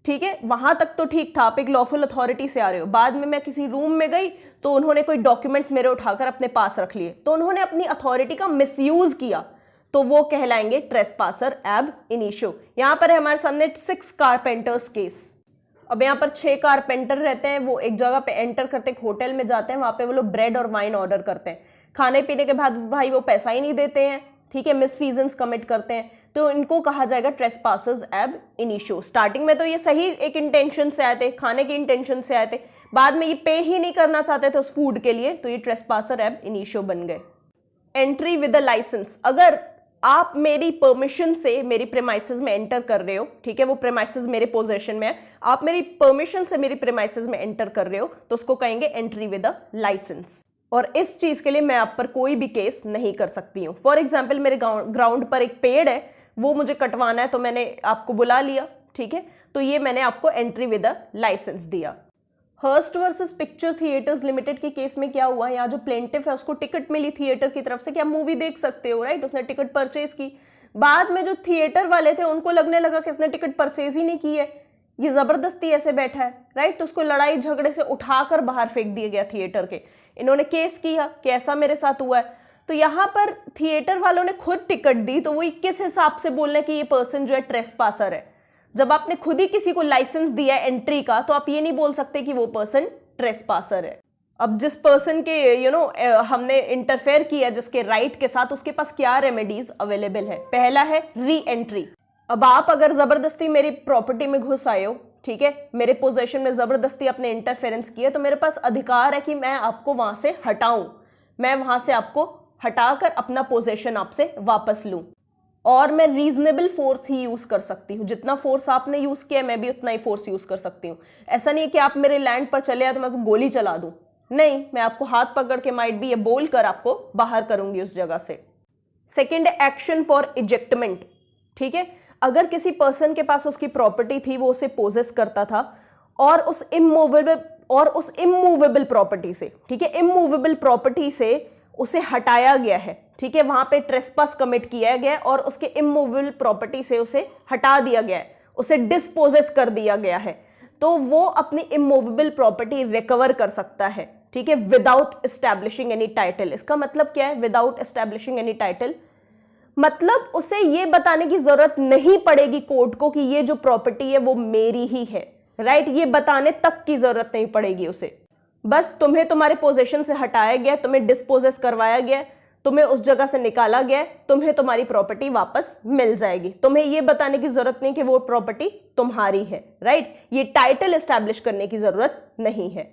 ठीक है। वहां तक तो ठीक था, आप एक लॉफुल अथॉरिटी से आ रहे हो। बाद में मैं किसी रूम में गई तो उन्होंने कोई डॉक्यूमेंट्स मेरे उठाकर अपने पास रख लिए, तो उन्होंने अपनी अथॉरिटी का मिसयूज किया, तो वो कहलाएंगे ट्रेसपासर एब इनिशियो। यहां पर है हमारे सामने 6 कारपेंटर्स केस। अब यहाँ पर 6 कारपेंटर रहते हैं, वो एक जगह पे एंटर करते हैं, एक होटल में जाते हैं, वहां पे वो लोग ब्रेड और वाइन ऑर्डर करते हैं। खाने पीने के बाद भाई वो पैसा ही नहीं देते हैं, ठीक है, मिसफीजेंस कमिट करते हैं, तो इनको कहा जाएगा ट्रेसपासर्स एब इनिशियो। स्टार्टिंग में तो ये सही एक इंटेंशन से आए थे, खाने की इंटेंशन से आए थे, बाद में ये पे ही नहीं करना चाहते थे उस फूड के लिए, तो ये ट्रेसपासर एब इनिशियो बन गए। एंट्री विद अ लाइसेंस, अगर आप मेरी परमिशन से मेरी प्रेमाइसेस में एंटर कर रहे हो, ठीक है, वो प्रेमाइसेस मेरे पोजेशन में है, आप मेरी परमिशन से मेरी प्रेमाइसेस में एंटर कर रहे हो, तो उसको कहेंगे एंट्री विद अ लाइसेंस। और इस चीज के लिए मैं आप पर कोई भी केस नहीं कर सकती हूँ। फॉर एग्जाम्पल मेरे ग्राउंड पर एक पेड़ है, वो मुझे कटवाना है, तो मैंने आपको बुला लिया, ठीक है, तो ये मैंने आपको एंट्री विद अ लाइसेंस दिया। Hurst versus Picture Theatres Limited के केस में क्या हुआ, यहाँ जो प्लेंटिफ है उसको टिकट मिली थिएटर की तरफ से कि आप मूवी देख सकते हो, राइट, उसने टिकट परचेज की। बाद में जो थिएटर वाले थे उनको लगने लगा कि इसने टिकट परचेज ही नहीं की है, ये जबरदस्ती ऐसे बैठा है, राइट, तो उसको लड़ाई झगड़े से उठाकर बाहर फेंक दिया गया थिएटर के। इन्होंने केस किया कि ऐसा मेरे साथ हुआ है, तो यहाँ पर थिएटर वालों ने खुद टिकट दी, तो वो किस हिसाब से बोल रहे हैं कि ये पर्सन जो है ट्रेसपासर है? जब आपने खुद ही किसी को लाइसेंस दिया है एंट्री का, तो आप ये नहीं बोल सकते कि वो पर्सन ट्रेसपासर है। अब जिस पर्सन के हमने इंटरफेयर किया जिसके राइट के साथ, उसके पास क्या रेमेडीज अवेलेबल है? पहला है री एंट्री। अब आप अगर जबरदस्ती मेरी प्रॉपर्टी में घुस आए हो, ठीक है, मेरे पोजेशन में जबरदस्ती अपने इंटरफेरेंस किया, तो मेरे पास अधिकार है कि मैं आपको वहां से हटाऊं, मैं वहां से आपको हटाकर अपना पोजेशन आपसे वापस लूं, और मैं रीजनेबल फोर्स ही यूज कर सकती हूँ। जितना फोर्स आपने यूज किया मैं भी उतना ही फोर्स यूज कर सकती हूँ। ऐसा नहीं है कि आप मेरे लैंड पर चले आए तो मैं आपको गोली चला दूं, नहीं, मैं आपको हाथ पकड़ के माइट भी ये बोलकर आपको बाहर करूंगी उस जगह से। सेकेंड है एक्शन फॉर इजेक्टमेंट, ठीक है, अगर किसी पर्सन के पास उसकी प्रॉपर्टी थी, वो उसे पोजेस करता था, और उस इमूवेबल प्रॉपर्टी से, ठीक है, इमूवेबल प्रॉपर्टी से उसे हटाया गया है, ठीक है, वहां पे ट्रेसपास कमिट किया गया और उसके इमूवेबल प्रॉपर्टी से उसे हटा दिया गया है, उसे डिस्पोजेस कर दिया गया है, तो वो अपनी इमूवेबल प्रॉपर्टी रिकवर कर सकता है, ठीक है, विदाउट एस्टैब्लिशिंग एनी टाइटल। इसका मतलब क्या है विदाउट एस्टैब्लिशिंग एनी टाइटल? मतलब उसे ये बताने की जरूरत नहीं पड़ेगी कोर्ट को कि ये जो प्रॉपर्टी है वो मेरी ही है, राइट, ये बताने तक की जरूरत नहीं पड़ेगी उसे। बस तुम्हें तुम्हारे पोजीशन से हटाया गया, तुम्हें डिस्पोजेस करवाया गया, तुम्हें उस जगह से निकाला गया, तुम्हें तुम्हारी प्रॉपर्टी वापस मिल जाएगी। तुम्हें यह बताने की जरूरत नहीं कि वो प्रॉपर्टी तुम्हारी है, राइट, ये टाइटल एस्टैब्लिश करने की जरूरत नहीं है।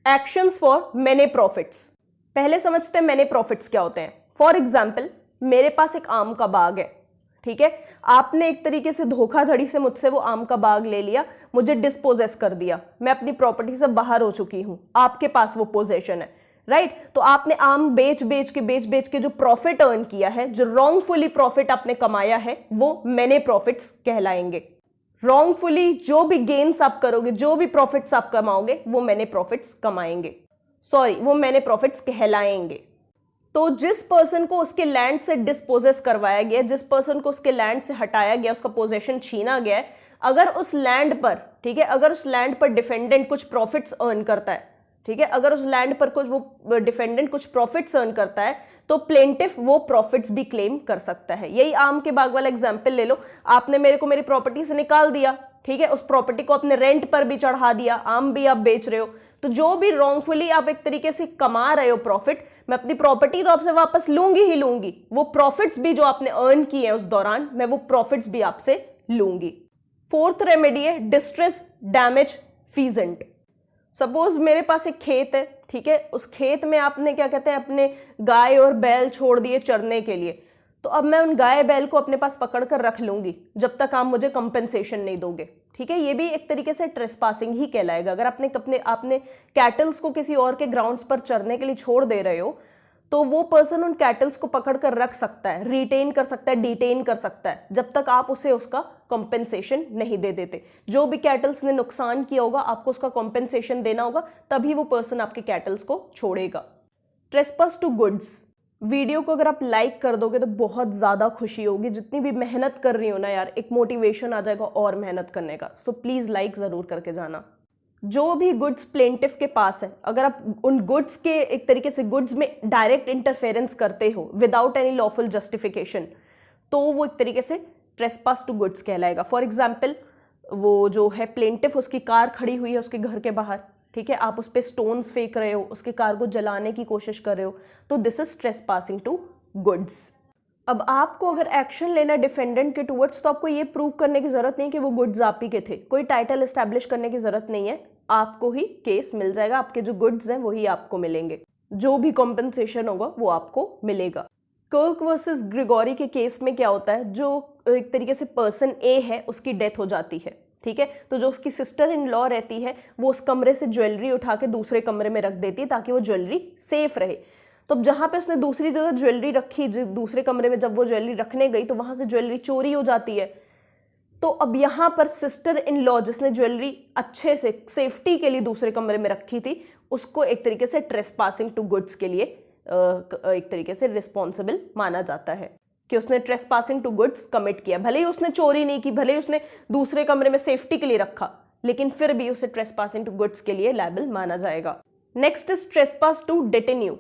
एक्शंस फॉर मैनी प्रॉफिट्स, पहले समझते हैं मैनी प्रॉफिट्स क्या होते हैं। फॉर एग्जाम्पल मेरे पास एक आम का बाग है, ठीक है, आपने एक तरीके से धोखाधड़ी से मुझसे वो आम का बाग ले लिया, मुझे डिस्पोजेस कर दिया, मैं अपनी प्रॉपर्टी से बाहर हो चुकी हूं, आपके पास वो पोजेशन है, राइट, तो आपने आम बेच बेच के जो प्रॉफिट अर्न किया है, जो रॉन्गफुली प्रॉफिट आपने कमाया है, वो मैनी प्रॉफिट्स कहलाएंगे। रॉन्गफुली जो भी गेन्स आप करोगे, जो भी प्रॉफिट्स आप कमाओगे, वो मैनी प्रॉफिट्स कमाएंगे, सॉरी, वो मैनी प्रॉफिट्स कहलाएंगे। तो जिस पर्सन को उसके लैंड से डिस्पोजेस करवाया गया, जिस पर्सन को उसके लैंड से हटाया गया, उसका पोजेशन छीना गया, अगर उस लैंड पर, ठीक है, अगर उस लैंड पर डिफेंडेंट कुछ प्रॉफिट्स अर्न करता है, ठीक है, अगर उस लैंड पर कुछ वो डिफेंडेंट कुछ प्रॉफिट्स अर्न करता है, तो प्लेंटिफ वो प्रॉफिट्स भी क्लेम कर सकता है। यही आम के बाग वाला एग्जांपल ले लो, आपने मेरे को मेरी प्रॉपर्टी से निकाल दिया, ठीक है, उस प्रॉपर्टी को अपने रेंट पर भी चढ़ा दिया, आम भी आप बेच रहे हो, तो जो भी रॉन्गफुली आप एक तरीके से कमा रहे हो प्रॉफिट, मैं अपनी प्रॉपर्टी तो आपसे वापस लूंगी ही लूंगी, वो प्रॉफिट्स भी जो आपने अर्न किए हैं उस दौरान, मैं वो प्रॉफिट्स भी आपसे लूंगी। फोर्थ रेमेडी है डिस्ट्रेस डैमेज फीजेंट। सपोज मेरे पास एक खेत है, ठीक है, उस खेत में आपने क्या कहते हैं अपने गाय और बैल छोड़ दिए चरने के लिए, तो अब मैं उन गाय बैल को अपने पास पकड़ कर रख लूंगी जब तक आप मुझे कंपेंसेशन नहीं दोगे, ठीक है। ये भी एक तरीके से ट्रेसपासिंग ही कहलाएगा। अगर आपने कैटल्स को किसी और के ग्राउंड्स पर चरने के लिए छोड़ दे रहे हो, तो वो पर्सन उन कैटल्स को पकड़ कर रख सकता है, रिटेन कर सकता है, डिटेन कर सकता है, जब तक आप उसे उसका कंपेंसेशन नहीं दे देते। जो भी कैटल्स ने नुकसान किया होगा आपको उसका कंपेंसेशन देना होगा, तभी वो पर्सन आपके कैटल्स को छोड़ेगा। ट्रेसपास टू गुड्स, वीडियो को अगर आप लाइक कर दोगे तो बहुत ज़्यादा खुशी होगी। जितनी भी मेहनत कर रही हो ना यार, एक मोटिवेशन आ जाएगा और मेहनत करने का। सो प्लीज़ लाइक ज़रूर करके जाना। जो भी गुड्स प्लेंटिफ के पास है, अगर आप उन गुड्स के एक तरीके से गुड्स में डायरेक्ट इंटरफेरेंस करते हो विदाउट एनी लॉफुल जस्टिफिकेशन, तो वो एक तरीके से ट्रेसपास टू गुड्स कहलाएगा। फॉर एग्जाम्पल, वो जो है प्लेंटिफ, उसकी कार खड़ी हुई है उसके घर के बाहर, ठीक है, आप उस पर स्टोन्स फेंक रहे हो, उसकी कार को जलाने की कोशिश कर रहे हो, तो this is trespassing to goods. अब आपको अगर एक्शन लेना डिफेंडेंट के टुवर्ड्स, तो आपको ये प्रूव करने की जरूरत नहीं कि वो गुड्स आप ही के थे, कोई टाइटल एस्टैब्लिश करने की जरूरत नहीं है, आपको ही केस मिल जाएगा, आपके जो गुड्स हैं वही आपको मिलेंगे, जो भी कॉम्पेंसेशन होगा वो आपको मिलेगा। कर्क वर्सेस ग्रिगोरी के केस में क्या होता है, जो एक तरीके से पर्सन ए है उसकी डेथ हो जाती है, ठीक है, तो जो उसकी सिस्टर इन लॉ रहती है वो उस कमरे से ज्वेलरी उठा के दूसरे कमरे में रख देती है ताकि वो ज्वेलरी सेफ रहे। तो जहाँ पे उसने दूसरी जगह ज्वेलरी रखी, दूसरे कमरे में जब वो ज्वेलरी रखने गई तो वहाँ से ज्वेलरी चोरी हो जाती है। तो अब यहाँ पर सिस्टर इन लॉ जिसने ज्वेलरी अच्छे से सेफ्टी के लिए दूसरे कमरे में रखी थी, उसको एक तरीके से ट्रेसपासिंग टू गुड्स के लिए एक तरीके से रिस्पॉन्सिबल माना जाता है कि उसने ट्रेसपासिंग टू गुड्स कमिट किया। भले ही उसने चोरी नहीं की, भले ही उसने दूसरे कमरे में सेफ्टी के लिए रखा, लेकिन फिर भी उसे ट्रेसपासिंग टू गुड्स के लिए लायबल माना जाएगा। Next is trespass to detinue.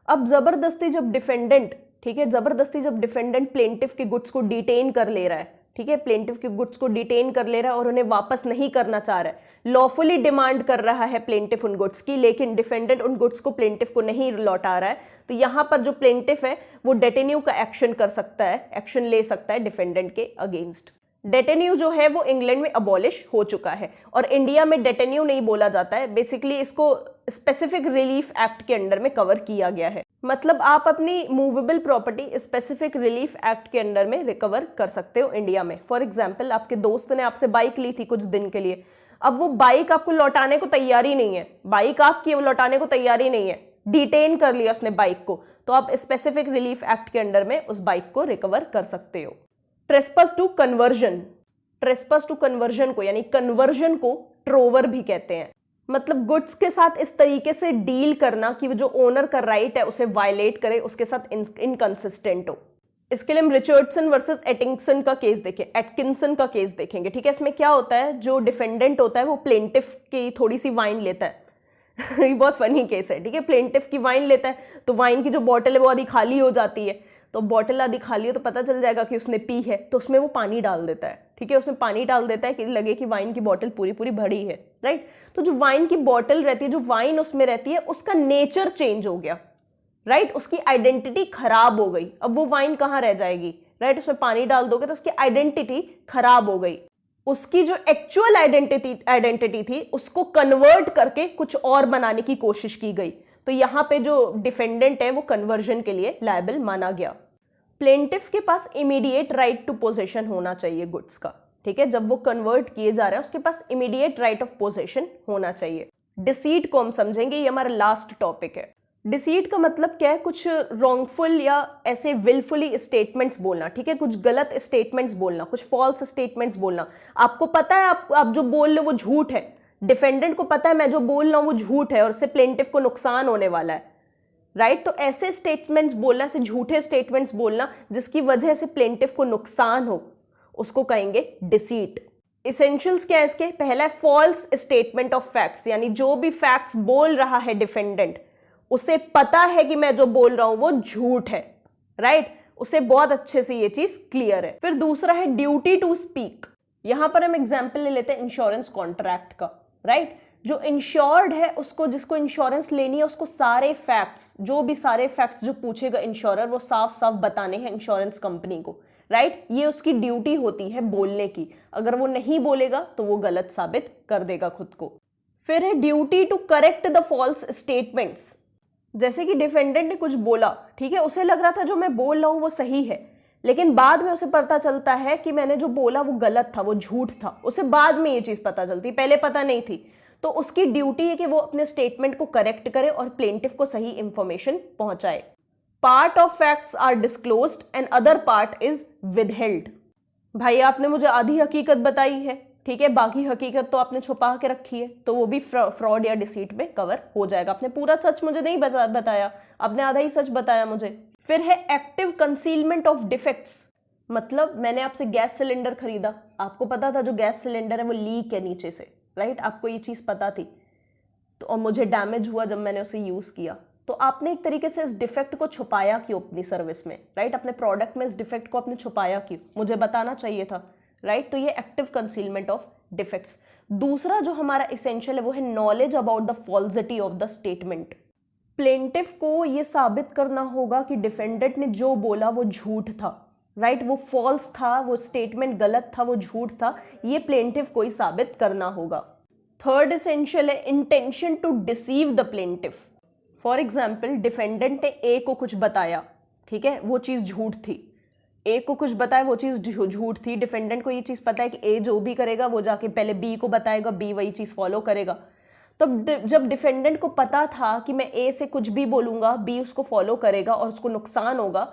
अब जबरदस्ती जब डिफेंडेंट, ठीक है, जबरदस्ती जब डिफेंडेंट प्लेंटिफ के गुड्स को डिटेन कर ले रहा है, ठीक है, प्लेंटिफ के गुड्स को डिटेन कर ले रहा है और उन्हें वापस नहीं करना चाह रहा है, लॉफुली डिमांड कर रहा है प्लेंटिफ उन गुड्स की, लेकिन डिफेंडेंट उन गुड्स को प्लेंटिफ को नहीं लौटा रहा है, तो यहाँ पर जो प्लेंटिफ है वो डेटेन्यू का एक्शन कर सकता है, एक्शन ले सकता है डिफेंडेंट के अगेंस्ट। डेटेन्यू जो है वो इंग्लैंड में अबॉलिश हो चुका है और इंडिया में डेटेन्यू नहीं बोला जाता है, बेसिकली इसको स्पेसिफिक रिलीफ एक्ट के अंडर में कवर किया गया है। मतलब आप अपनी movable property specific relief act के अंडर में रिकवर कर सकते हो इंडिया में। फॉर एग्जाम्पल, आपके दोस्त ने आपसे बाइक ली थी कुछ दिन के लिए, अब वो बाइक आपको लौटाने को तैयारी नहीं है, बाइक आपकी वो लौटाने को तैयारी नहीं है, डिटेन कर लिया उसने बाइक को, तो आप स्पेसिफिक रिलीफ एक्ट के अंडर में उस बाइक को रिकवर कर सकते हो। Trespass to conversion, trespass to conversion को यानी कन्वर्जन को ट्रोवर भी कहते हैं। मतलब गुड्स के साथ इस तरीके से डील करना कि जो ओनर का राइट है उसे वायलेट करे, उसके साथ इनकंसिस्टेंट हो। इसके लिए हम रिचर्डसन वर्सेस एटिंगसन का केस देखें, एटकिंसन का केस देखेंगे, ठीक है। इसमें क्या होता है, जो डिफेंडेंट होता है वो प्लेंटिफ की थोड़ी सी वाइन लेता है ये बहुत फनी केस है, ठीक है, प्लेंटिफ की वाइन लेता है, तो वाइन की जो बॉटल है वो आधी खाली हो जाती है, तो बॉटल आधी खाली हो तो पता चल जाएगा कि उसने पी है, तो उसमें वो पानी डाल देता है, ठीक है, उसमें पानी डाल देता है कि लगे कि वाइन की बॉटल पूरी पूरी भरी है, राइट। तो जो वाइन की बॉटल रहती है, जो वाइन उसमें रहती है, उसका नेचर चेंज हो गया, राइट, उसकी आइडेंटिटी खराब हो गई। अब वो वाइन कहाँ रह जाएगी, राइट, उसमें पानी डाल दोगे तो उसकी आइडेंटिटी खराब हो गई, उसकी जो एक्चुअल आइडेंटिटी थी उसको कन्वर्ट करके कुछ और बनाने की कोशिश की गई, तो यहाँ पे जो डिफेंडेंट है वो कन्वर्जन के लिए लायबल माना गया। प्लेंटिफ के पास इमीडिएट राइट टू पोजेशन होना चाहिए गुड्स का, ठीक है, जब वो कन्वर्ट किए जा रहे हैं उसके पास इमीडिएट राइट ऑफ पोजेशन होना चाहिए। डिसीट को हम समझेंगे, ये हमारा लास्ट टॉपिक है। डिसीट का मतलब क्या है, कुछ रॉन्गफुल या ऐसे विलफुली स्टेटमेंट्स बोलना, ठीक है, कुछ गलत स्टेटमेंट्स बोलना, कुछ फॉल्स स्टेटमेंट्स बोलना। आपको पता है आप जो बोल रहे हो वो झूठ है, डिफेंडेंट को पता है मैं जो बोल रहा हूं वो झूठ है और इससे प्लेंटिफ को नुकसान होने वाला है, राइट। तो ऐसे स्टेटमेंट्स बोलना, ऐसे झूठे स्टेटमेंट्स बोलना जिसकी वजह से प्लेंटिफ को नुकसान हो, उसको कहेंगे डिसीट। इसेंशियल्स क्या है इसके, पहला है फॉल्स स्टेटमेंट ऑफ फैक्ट्स, यानी जो भी फैक्ट्स बोल रहा है डिफेंडेंट उसे पता है कि मैं जो बोल रहा हूं वो झूठ है, राइट, उसे बहुत अच्छे से ये चीज क्लियर है। फिर दूसरा है ड्यूटी टू स्पीक, यहां पर हम एग्जाम्पल ले लेते हैं इंश्योरेंस कॉन्ट्रैक्ट का, राइट। जो इंश्योर्ड है उसको, जिसको इंश्योरेंस लेनी है, उसको सारे फैक्ट्स, जो भी सारे फैक्ट्स जो पूछेगा इंश्योरर, वो साफ साफ बताने हैं इंश्योरेंस कंपनी को, राइट। ये उसकी ड्यूटी होती है बोलने की। अगर वो नहीं बोलेगा तो वो गलत साबित कर देगा खुद को। फिर है duty to correct the false statements. जैसे कि डिफेंडेंट ने कुछ बोला, ठीक है, उसे लग रहा था जो मैं बोल रहा हूं वो सही है, लेकिन बाद में उसे पता चलता है कि मैंने जो बोला वो गलत था, वो झूठ था। उसे बाद में ये चीज पता चलती, पहले पता नहीं थी। तो उसकी ड्यूटी है कि वो अपने स्टेटमेंट को करेक्ट करे और प्लेंटिफ को सही इंफॉर्मेशन पहुंचाए। Part of facts are disclosed and other part is withheld. भाई आपने मुझे आधी हकीकत बताई है, ठीक है, बाकी हकीकत तो आपने छुपा के रखी है, तो वो भी फ्रॉड या डिसीट में कवर हो जाएगा। आपने पूरा सच मुझे नहीं बताया, आपने आधा ही सच बताया मुझे। फिर है एक्टिव कंसीलमेंट ऑफ डिफेक्ट्स। मतलब मैंने आपसे गैस सिलेंडर खरीदा, आपको पता था जो गैस सिलेंडर है वो लीक है नीचे से, राइट, आपको ये चीज पता थी, तो और मुझे डैमेज हुआ जब मैंने उसे यूज किया, तो आपने एक तरीके से इस डिफेक्ट को छुपाया क्यों अपनी सर्विस में, राइट। अपने प्रोडक्ट में इस डिफेक्ट को आपने छुपाया क्यों, मुझे बताना चाहिए था, राइट। तो ये एक्टिव कंसीलमेंट ऑफ डिफेक्ट्स। दूसरा जो हमारा इसेंशियल है वो है knowledge about the falsity of the statement. Plaintiff को ये साबित करना होगा कि डिफेंडेंट ने जो बोला वो झूठ था, राइट, वो फॉल्स था, वो स्टेटमेंट गलत था, वो झूठ था, ये प्लेंटिफ को ही साबित करना होगा। थर्ड इसेंशियल है intention to deceive the plaintiff. For example defendant ने ए को कुछ बताया, ठीक है, वो चीज झूठ थी, ए को कुछ बताया, वो चीज झूठ थी। डिफेंडेंट को ये चीज पता है कि ए जो भी करेगा वो जाके पहले बी को बताएगा, बी वही चीज फॉलो करेगा। तो जब डिफेंडेंट को पता था कि मैं ए से कुछ भी बोलूंगा बी उसको फॉलो करेगा और उसको नुकसान होगा,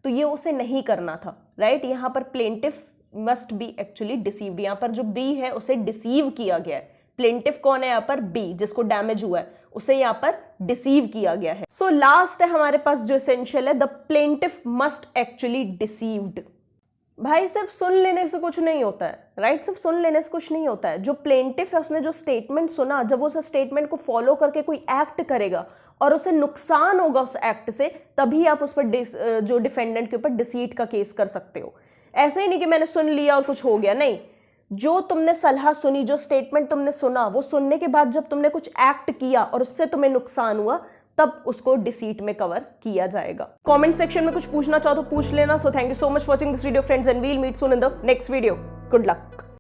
तो ये उसे नहीं करना था, राइट। यहाँ पर plaintiff must be actually deceived. यहाँ पर जो बी है उसे डिसीव किया गया है। प्लेंटिफ कौन है यहाँ पर, बी, जिसको डैमेज हुआ है, उसे यहाँ पर डिसीव किया गया है। सो लास्ट है हमारे पास जो एसेंशियल है, the plaintiff must actually deceived. भाई सिर्फ सुन लेने से कुछ नहीं होता है, राइट, सिर्फ सुन लेने से कुछ नहीं होता है। जो प्लेंटिफ है उसने जो स्टेटमेंट सुना, जब वो उस स्टेटमेंट को फॉलो करके कोई एक्ट करेगा और उसे नुकसान होगा उस एक्ट से, तभी आप उस पर जो डिफेंडेंट के ऊपर डिसीट का केस कर सकते हो। ऐसे ही नहीं कि मैंने सुन लिया और कुछ हो गया, नहीं। जो तुमने सलाह सुनी, जो स्टेटमेंट तुमने सुना, वो सुनने के बाद जब तुमने कुछ एक्ट किया और उससे तुम्हें नुकसान हुआ, तब उसको डिसीट में कवर किया जाएगा। कमेंट सेक्शन में कुछ पूछना चाहो तो पूछ लेना। So thank you so much for watching this video friends, and we'll meet soon in the next video. Good luck.